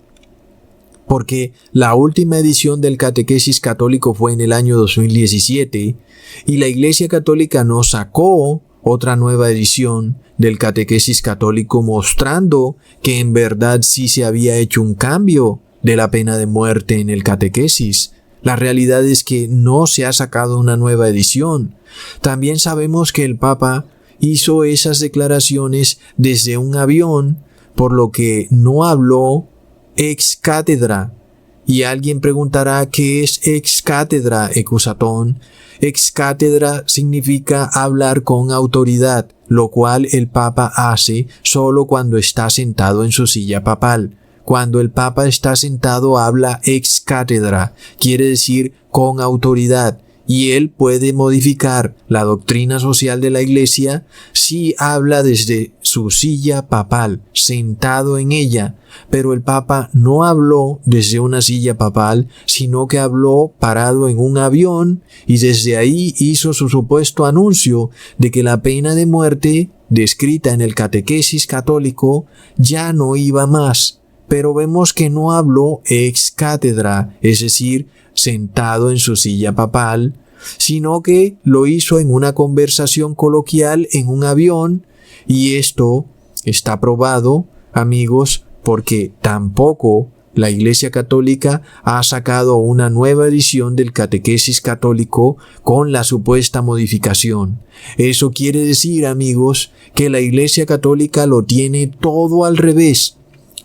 porque la última edición del catequesis católico fue en el año 2017 y la Iglesia Católica no sacó otra nueva edición del catequesis católico mostrando que en verdad sí se había hecho un cambio de la pena de muerte en el catequesis. La realidad es que no se ha sacado una nueva edición. También sabemos que el Papa hizo esas declaraciones desde un avión, por lo que no habló ex cátedra. Y alguien preguntará ¿qué es ex cátedra, Ecusatón? Ex cátedra significa hablar con autoridad, lo cual el Papa hace solo cuando está sentado en su silla papal. Cuando el Papa está sentado habla ex cátedra, quiere decir con autoridad. Y él puede modificar la doctrina social de la Iglesia si habla desde su silla papal, sentado en ella. Pero el Papa no habló desde una silla papal, sino que habló parado en un avión y desde ahí hizo su supuesto anuncio de que la pena de muerte, descrita en el catequesis católico, ya no iba más. Pero vemos que no habló ex cátedra, es decir, sentado en su silla papal, sino que lo hizo en una conversación coloquial en un avión, y esto está probado, amigos, porque tampoco la Iglesia Católica ha sacado una nueva edición del catequesis católico con la supuesta modificación. Eso quiere decir, amigos, que la Iglesia Católica lo tiene todo al revés.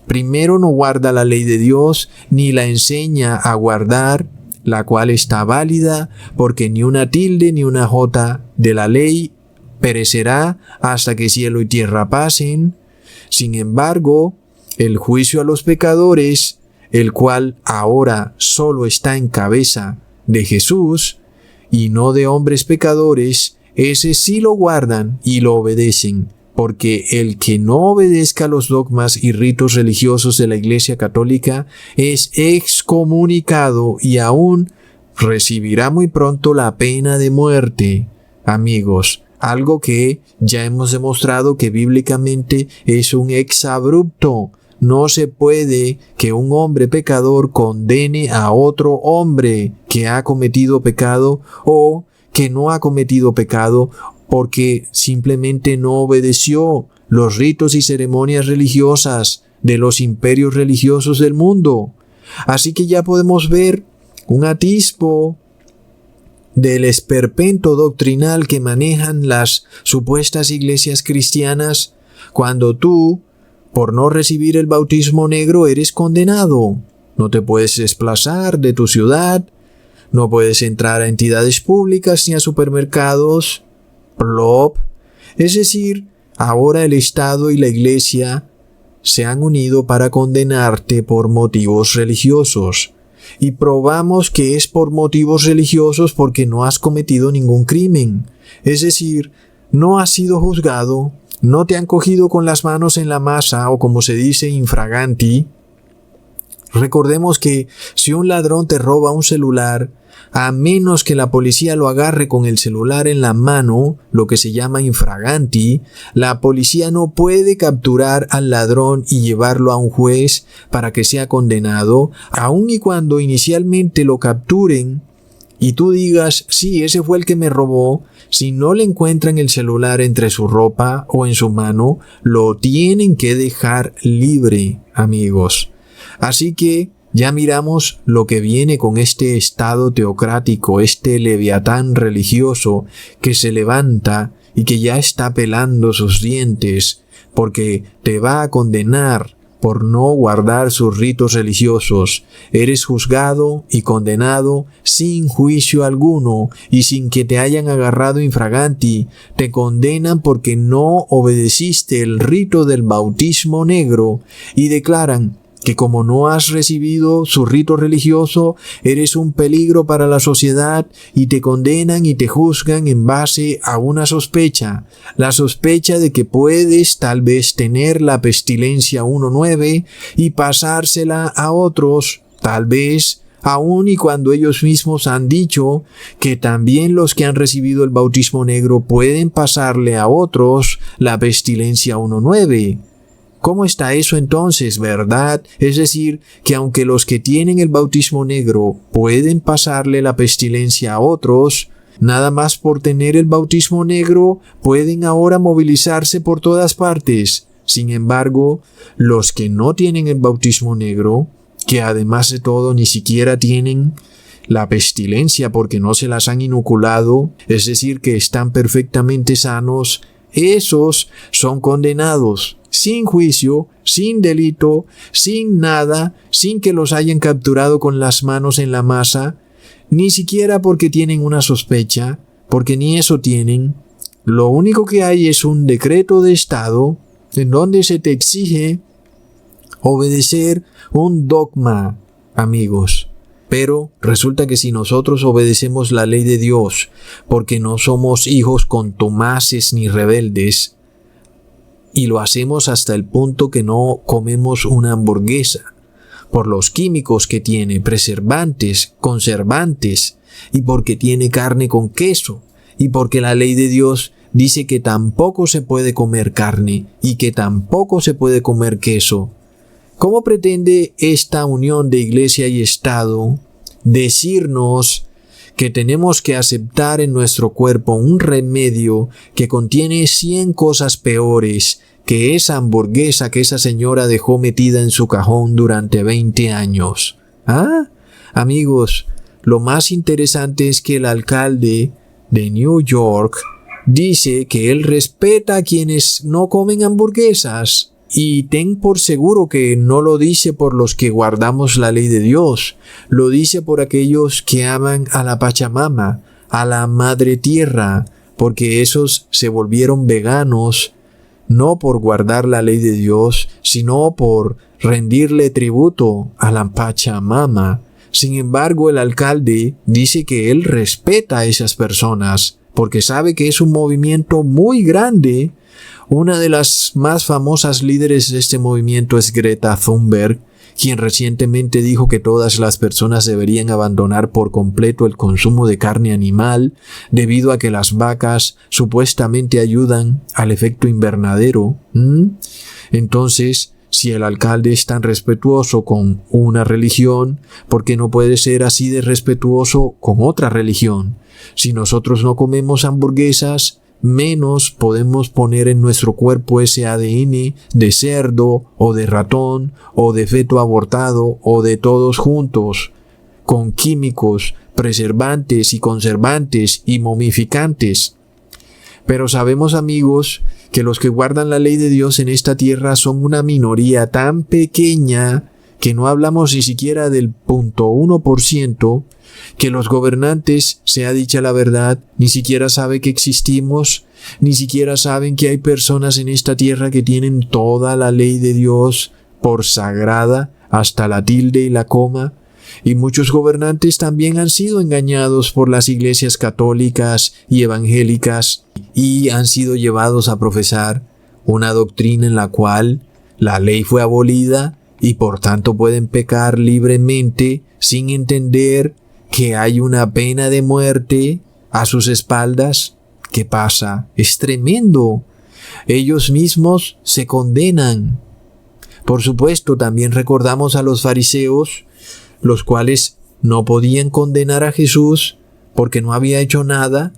Primero no guarda la ley de Dios, ni la enseña a guardar, la cual está válida, porque ni una tilde ni una jota de la ley perecerá hasta que cielo y tierra pasen. Sin embargo, el juicio a los pecadores, el cual ahora solo está en cabeza de Jesús y no de hombres pecadores, ese sí lo guardan y lo obedecen. Porque el que no obedezca los dogmas y ritos religiosos de la Iglesia Católica es excomunicado y aún recibirá muy pronto la pena de muerte. Amigos, algo que ya hemos demostrado que bíblicamente es un exabrupto. No se puede que un hombre pecador condene a otro hombre que ha cometido pecado o que no ha cometido pecado, porque simplemente no obedeció los ritos y ceremonias religiosas de los imperios religiosos del mundo. Así que ya podemos ver un atisbo del esperpento doctrinal que manejan las supuestas iglesias cristianas cuando tú, por no recibir el bautismo negro, eres condenado. No te puedes desplazar de tu ciudad, no puedes entrar a entidades públicas ni a supermercados. Plop. Es decir, ahora el Estado y la Iglesia se han unido para condenarte por motivos religiosos. Y probamos que es por motivos religiosos porque no has cometido ningún crimen. Es decir, no has sido juzgado, no te han cogido con las manos en la masa o como se dice infraganti. Recordemos que si un ladrón te roba un celular, a menos que la policía lo agarre con el celular en la mano, lo que se llama infraganti, la policía no puede capturar al ladrón y llevarlo a un juez para que sea condenado, aun y cuando inicialmente lo capturen y tú digas, sí, ese fue el que me robó. Si no le encuentran el celular entre su ropa o en su mano, lo tienen que dejar libre, amigos. Así que ya miramos lo que viene con este estado teocrático, este leviatán religioso que se levanta y que ya está pelando sus dientes porque te va a condenar por no guardar sus ritos religiosos. Eres juzgado y condenado sin juicio alguno y sin que te hayan agarrado infraganti. Te condenan porque no obedeciste el rito del bautismo negro y declaran que como no has recibido su rito religioso, eres un peligro para la sociedad y te condenan y te juzgan en base a una sospecha, la sospecha de que puedes tal vez tener la pestilencia 1.9 y pasársela a otros, tal vez aun y cuando ellos mismos han dicho que también los que han recibido el bautismo negro pueden pasarle a otros la pestilencia 1.9. ¿Cómo está eso entonces, verdad? Es decir, que aunque los que tienen el bautismo negro pueden pasarle la pestilencia a otros, nada más por tener el bautismo negro pueden ahora movilizarse por todas partes. Sin embargo, los que no tienen el bautismo negro, que además de todo ni siquiera tienen la pestilencia porque no se las han inoculado, es decir, que están perfectamente sanos, esos son condenados sin juicio, sin delito, sin nada, sin que los hayan capturado con las manos en la masa, ni siquiera porque tienen una sospecha, porque ni eso tienen. Lo único que hay es un decreto de Estado en donde se te exige obedecer un dogma, amigos. Pero resulta que si nosotros obedecemos la ley de Dios, porque no somos hijos contumaces ni rebeldes, y lo hacemos hasta el punto que no comemos una hamburguesa, por los químicos que tiene, preservantes, conservantes, y porque tiene carne con queso, y porque la ley de Dios dice que tampoco se puede comer carne, y que tampoco se puede comer queso. ¿Cómo pretende esta unión de Iglesia y Estado decirnos que tenemos que aceptar en nuestro cuerpo un remedio que contiene 100 cosas peores que esa hamburguesa que esa señora dejó metida en su cajón durante 20 años? ¿Ah? Amigos, lo más interesante es que el alcalde de New York dice que él respeta a quienes no comen hamburguesas. Y ten por seguro que no lo dice por los que guardamos la ley de Dios, lo dice por aquellos que aman a la Pachamama, a la Madre Tierra, porque esos se volvieron veganos, no por guardar la ley de Dios, sino por rendirle tributo a la Pachamama. Sin embargo, el alcalde dice que él respeta a esas personas, porque sabe que es un movimiento muy grande. Una de las más famosas líderes de este movimiento es Greta Thunberg, quien recientemente dijo que todas las personas deberían abandonar por completo el consumo de carne animal debido a que las vacas supuestamente ayudan al efecto invernadero. Entonces, si el alcalde es tan respetuoso con una religión, ¿por qué no puede ser así de respetuoso con otra religión? Si nosotros no comemos hamburguesas, menos podemos poner en nuestro cuerpo ese ADN de cerdo o de ratón o de feto abortado o de todos juntos, con químicos, preservantes y conservantes y momificantes. Pero sabemos, amigos, que los que guardan la ley de Dios en esta tierra son una minoría tan pequeña que no hablamos ni siquiera del 0.1%, que los gobernantes, sea dicha la verdad, ni siquiera saben que existimos, ni siquiera saben que hay personas en esta tierra que tienen toda la ley de Dios por sagrada, hasta la tilde y la coma, y muchos gobernantes también han sido engañados por las iglesias católicas y evangélicas y han sido llevados a profesar una doctrina en la cual la ley fue abolida y por tanto pueden pecar libremente sin entender que hay una pena de muerte a sus espaldas. ¿Qué pasa? Es tremendo. Ellos mismos se condenan. Por supuesto, también recordamos a los fariseos, los cuales no podían condenar a Jesús porque no había hecho nada,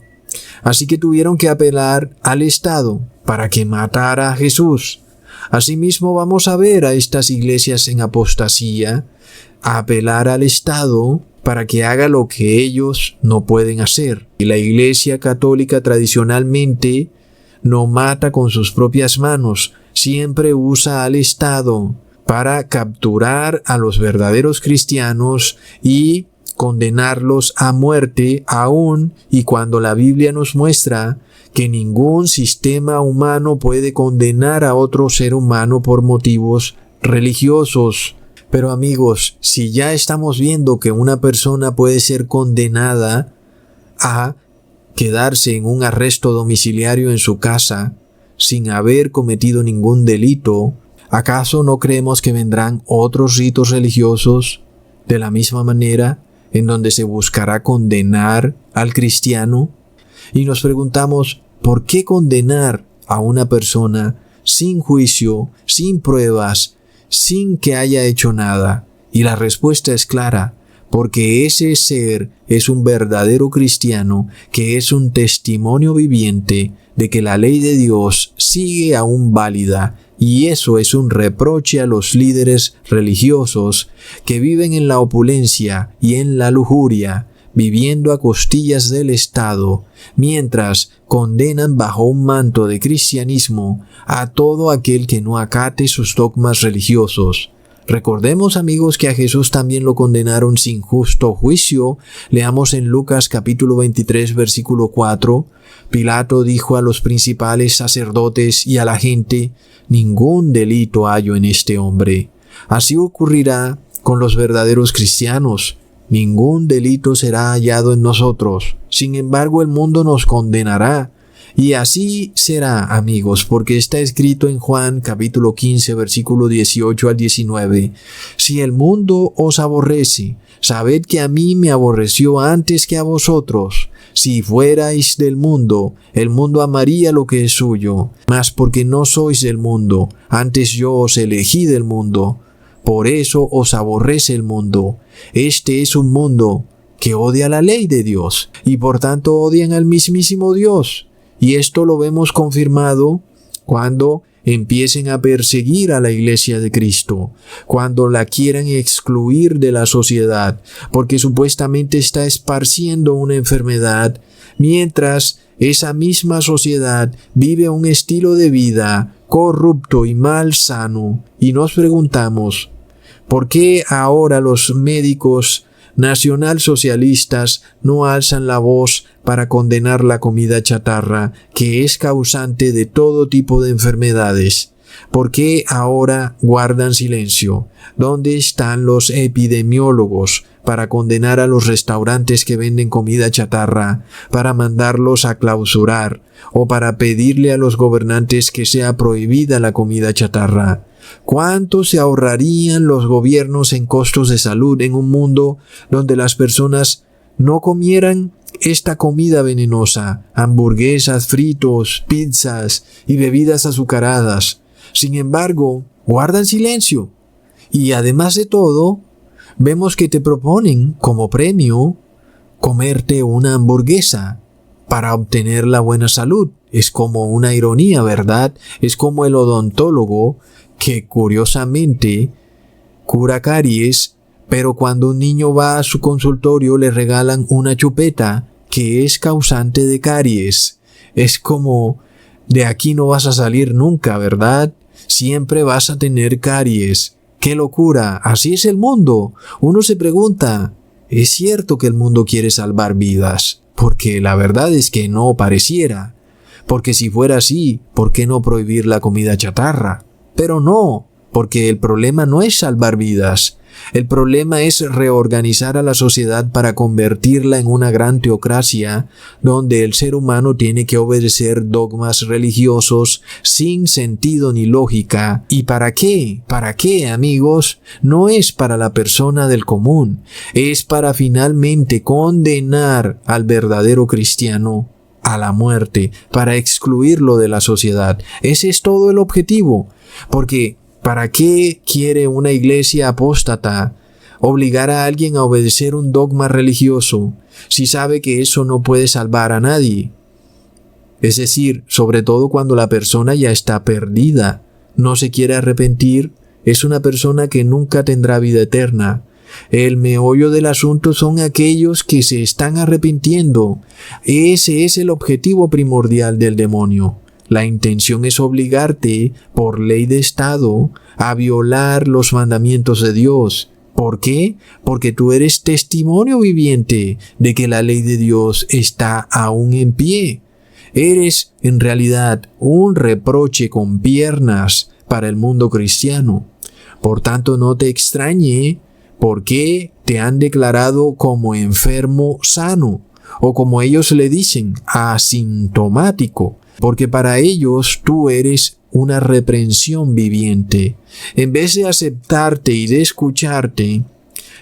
así que tuvieron que apelar al Estado para que matara a Jesús. Asimismo vamos a ver a estas iglesias en apostasía a apelar al Estado para que haga lo que ellos no pueden hacer. Y la Iglesia Católica tradicionalmente no mata con sus propias manos, siempre usa al Estado para capturar a los verdaderos cristianos y condenarlos a muerte, aún y cuando la Biblia nos muestra que ningún sistema humano puede condenar a otro ser humano por motivos religiosos. Pero amigos, si ya estamos viendo que una persona puede ser condenada a quedarse en un arresto domiciliario en su casa sin haber cometido ningún delito, ¿acaso no creemos que vendrán otros ritos religiosos de la misma manera en donde se buscará condenar al cristiano? Y nos preguntamos, ¿por qué condenar a una persona sin juicio, sin pruebas, sin que haya hecho nada? Y la respuesta es clara, porque ese ser es un verdadero cristiano que es un testimonio viviente de que la ley de Dios sigue aún válida, y eso es un reproche a los líderes religiosos que viven en la opulencia y en la lujuria, viviendo a costillas del Estado, mientras condenan bajo un manto de cristianismo a todo aquel que no acate sus dogmas religiosos. Recordemos, amigos, que a Jesús también lo condenaron sin justo juicio. Leamos en Lucas capítulo 23, versículo 4. Pilato dijo a los principales sacerdotes y a la gente: «Ningún delito hallo en este hombre». Así ocurrirá con los verdaderos cristianos. Ningún delito será hallado en nosotros. Sin embargo, el mundo nos condenará. Y así será, amigos, porque está escrito en Juan capítulo 15, versículo 18 al 19. «Si el mundo os aborrece, sabed que a mí me aborreció antes que a vosotros. Si fuerais del mundo, el mundo amaría lo que es suyo. Mas porque no sois del mundo, antes yo os elegí del mundo. Por eso os aborrece el mundo. Este es un mundo que odia la ley de Dios, y por tanto odian al mismísimo Dios». Y esto lo vemos confirmado cuando empiecen a perseguir a la iglesia de Cristo, cuando la quieran excluir de la sociedad, porque supuestamente está esparciendo una enfermedad, mientras esa misma sociedad vive un estilo de vida corrupto y malsano. Y nos preguntamos, ¿por qué ahora los médicos nacionalsocialistas no alzan la voz para condenar la comida chatarra, que es causante de todo tipo de enfermedades? ¿Por qué ahora guardan silencio? ¿Dónde están los epidemiólogos para condenar a los restaurantes que venden comida chatarra, para mandarlos a clausurar o para pedirle a los gobernantes que sea prohibida la comida chatarra? ¿Cuánto se ahorrarían los gobiernos en costos de salud en un mundo donde las personas no comieran esta comida venenosa, hamburguesas, fritos, pizzas y bebidas azucaradas? Sin embargo, guardan silencio. Y además de todo, vemos que te proponen como premio comerte una hamburguesa para obtener la buena salud. Es como una ironía, ¿verdad? Es como el odontólogo que curiosamente cura caries, pero cuando un niño va a su consultorio le regalan una chupeta que es causante de caries. Es como, de aquí no vas a salir nunca, ¿verdad? Siempre vas a tener caries. ¡Qué locura! Así es el mundo. Uno se pregunta, ¿es cierto que el mundo quiere salvar vidas? Porque la verdad es que no pareciera. Porque si fuera así, ¿por qué no prohibir la comida chatarra? Pero no, porque el problema no es salvar vidas. El problema es reorganizar a la sociedad para convertirla en una gran teocracia donde el ser humano tiene que obedecer dogmas religiosos sin sentido ni lógica. ¿Y para qué? ¿Para qué, amigos? No es para la persona del común, es para finalmente condenar al verdadero cristiano a la muerte, para excluirlo de la sociedad. Ese es todo el objetivo. Porque ¿para qué quiere una iglesia apóstata obligar a alguien a obedecer un dogma religioso si sabe que eso no puede salvar a nadie? Es decir, sobre todo cuando la persona ya está perdida, no se quiere arrepentir, es una persona que nunca tendrá vida eterna. El meollo del asunto son aquellos que se están arrepintiendo. Ese es el objetivo primordial del demonio. La intención es obligarte, por ley de Estado, a violar los mandamientos de Dios. ¿Por qué? Porque tú eres testimonio viviente de que la ley de Dios está aún en pie. Eres, en realidad, un reproche con piernas para el mundo cristiano. Por tanto, no te extrañe por qué te han declarado como enfermo sano, o como ellos le dicen, asintomático, porque para ellos tú eres una reprensión viviente. En vez de aceptarte y de escucharte,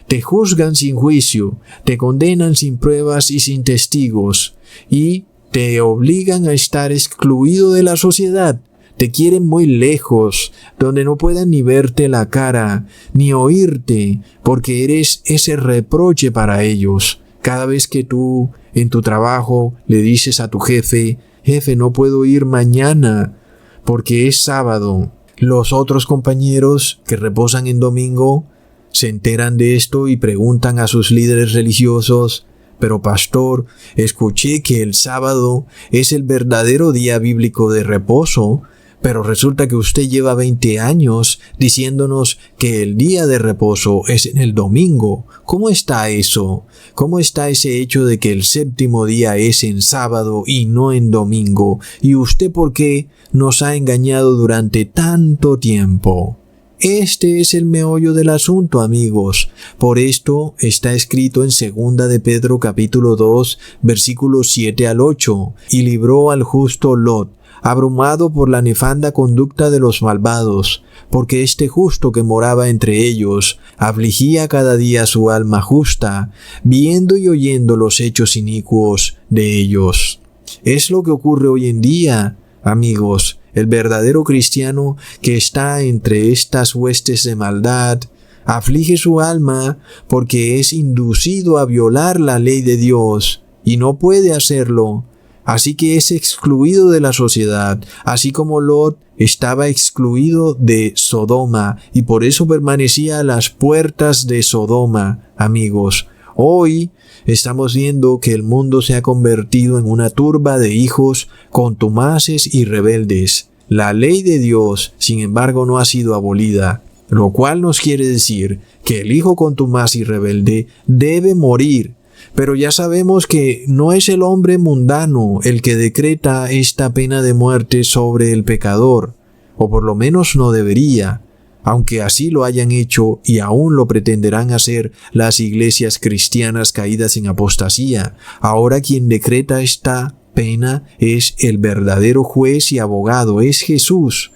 te juzgan sin juicio, te condenan sin pruebas y sin testigos, y te obligan a estar excluido de la sociedad. Te quieren muy lejos, donde no puedan ni verte la cara, ni oírte, porque eres ese reproche para ellos. Cada vez que tú, en tu trabajo, le dices a tu jefe, no puedo ir mañana, porque es sábado. Los otros compañeros que reposan en domingo se enteran de esto y preguntan a sus líderes religiosos, pero pastor, escuché que el sábado es el verdadero día bíblico de reposo, pero resulta que usted lleva 20 años diciéndonos que el día de reposo es en el domingo. ¿Cómo está eso? ¿Cómo está ese hecho de que el séptimo día es en sábado y no en domingo? ¿Y usted por qué nos ha engañado durante tanto tiempo? Este es el meollo del asunto, amigos. Por esto está escrito en 2 de Pedro capítulo 2, versículos 7 al 8, y libró al justo Lot, abrumado por la nefanda conducta de los malvados, porque este justo que moraba entre ellos afligía cada día su alma justa, viendo y oyendo los hechos inicuos de ellos. Es lo que ocurre hoy en día, amigos. El verdadero cristiano que está entre estas huestes de maldad aflige su alma porque es inducido a violar la ley de Dios y no puede hacerlo. Así que es excluido de la sociedad, así como Lot estaba excluido de Sodoma y por eso permanecía a las puertas de Sodoma, amigos. Hoy estamos viendo que el mundo se ha convertido en una turba de hijos contumaces y rebeldes. La ley de Dios, sin embargo, no ha sido abolida, lo cual nos quiere decir que el hijo contumaz y rebelde debe morir. Pero ya sabemos que no es el hombre mundano el que decreta esta pena de muerte sobre el pecador, o por lo menos no debería, aunque así lo hayan hecho y aún lo pretenderán hacer las iglesias cristianas caídas en apostasía. Ahora quien decreta esta pena es el verdadero juez y abogado, es Jesús.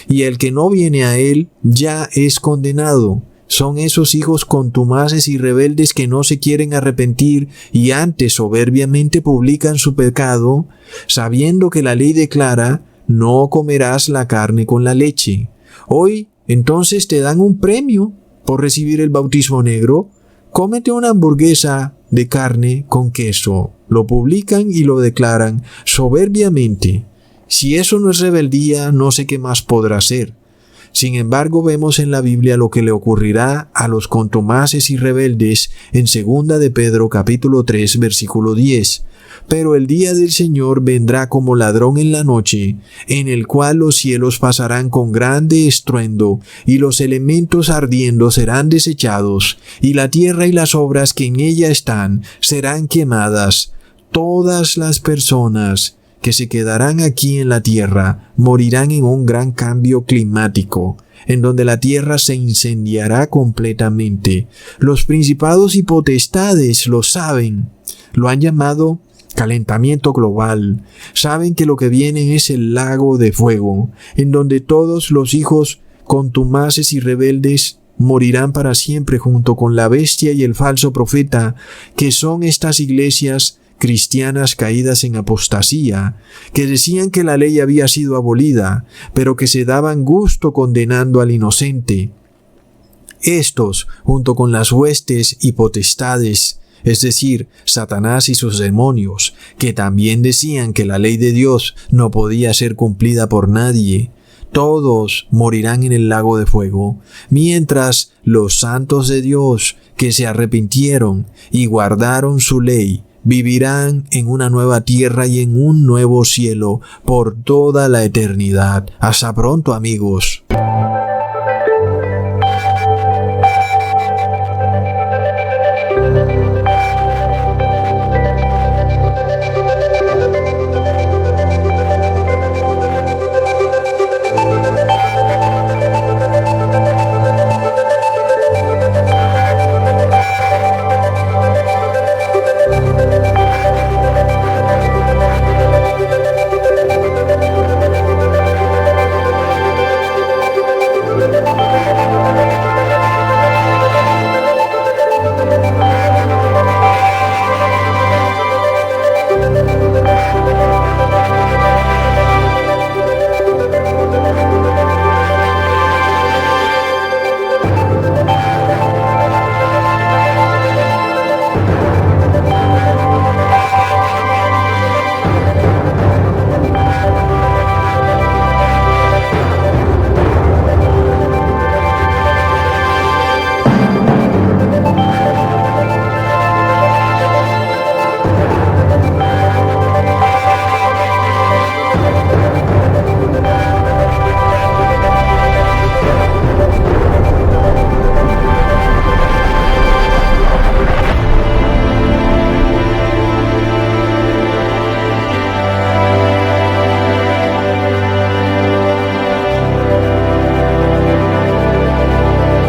Y el que no viene a él ya es condenado. Son esos hijos contumaces y rebeldes que no se quieren arrepentir y antes soberbiamente publican su pecado, sabiendo que la ley declara, no comerás la carne con la leche. Hoy, entonces te dan un premio por recibir el bautismo negro. Cómete una hamburguesa de carne con queso. Lo publican y lo declaran soberbiamente. Si eso no es rebeldía, no sé qué más podrá ser. Sin embargo, vemos en la Biblia lo que le ocurrirá a los contumaces y rebeldes en 2 de Pedro capítulo 3 versículo 10. Pero el día del Señor vendrá como ladrón en la noche, en el cual los cielos pasarán con grande estruendo, y los elementos ardiendo serán desechados, y la tierra y las obras que en ella están serán quemadas. Todas las personas que se quedarán aquí en la tierra morirán en un gran cambio climático, en donde la tierra se incendiará completamente. Los principados y potestades lo saben, lo han llamado calentamiento global. Saben que lo que viene es el lago de fuego, en donde todos los hijos contumaces y rebeldes morirán para siempre junto con la bestia y el falso profeta, que son estas iglesias cristianas caídas en apostasía, que decían que la ley había sido abolida, pero que se daban gusto condenando al inocente. Estos, junto con las huestes y potestades, es decir, Satanás y sus demonios, que también decían que la ley de Dios no podía ser cumplida por nadie, todos morirán en el lago de fuego, mientras los santos de Dios, que se arrepintieron y guardaron su ley, vivirán en una nueva tierra y en un nuevo cielo por toda la eternidad. Hasta pronto, amigos.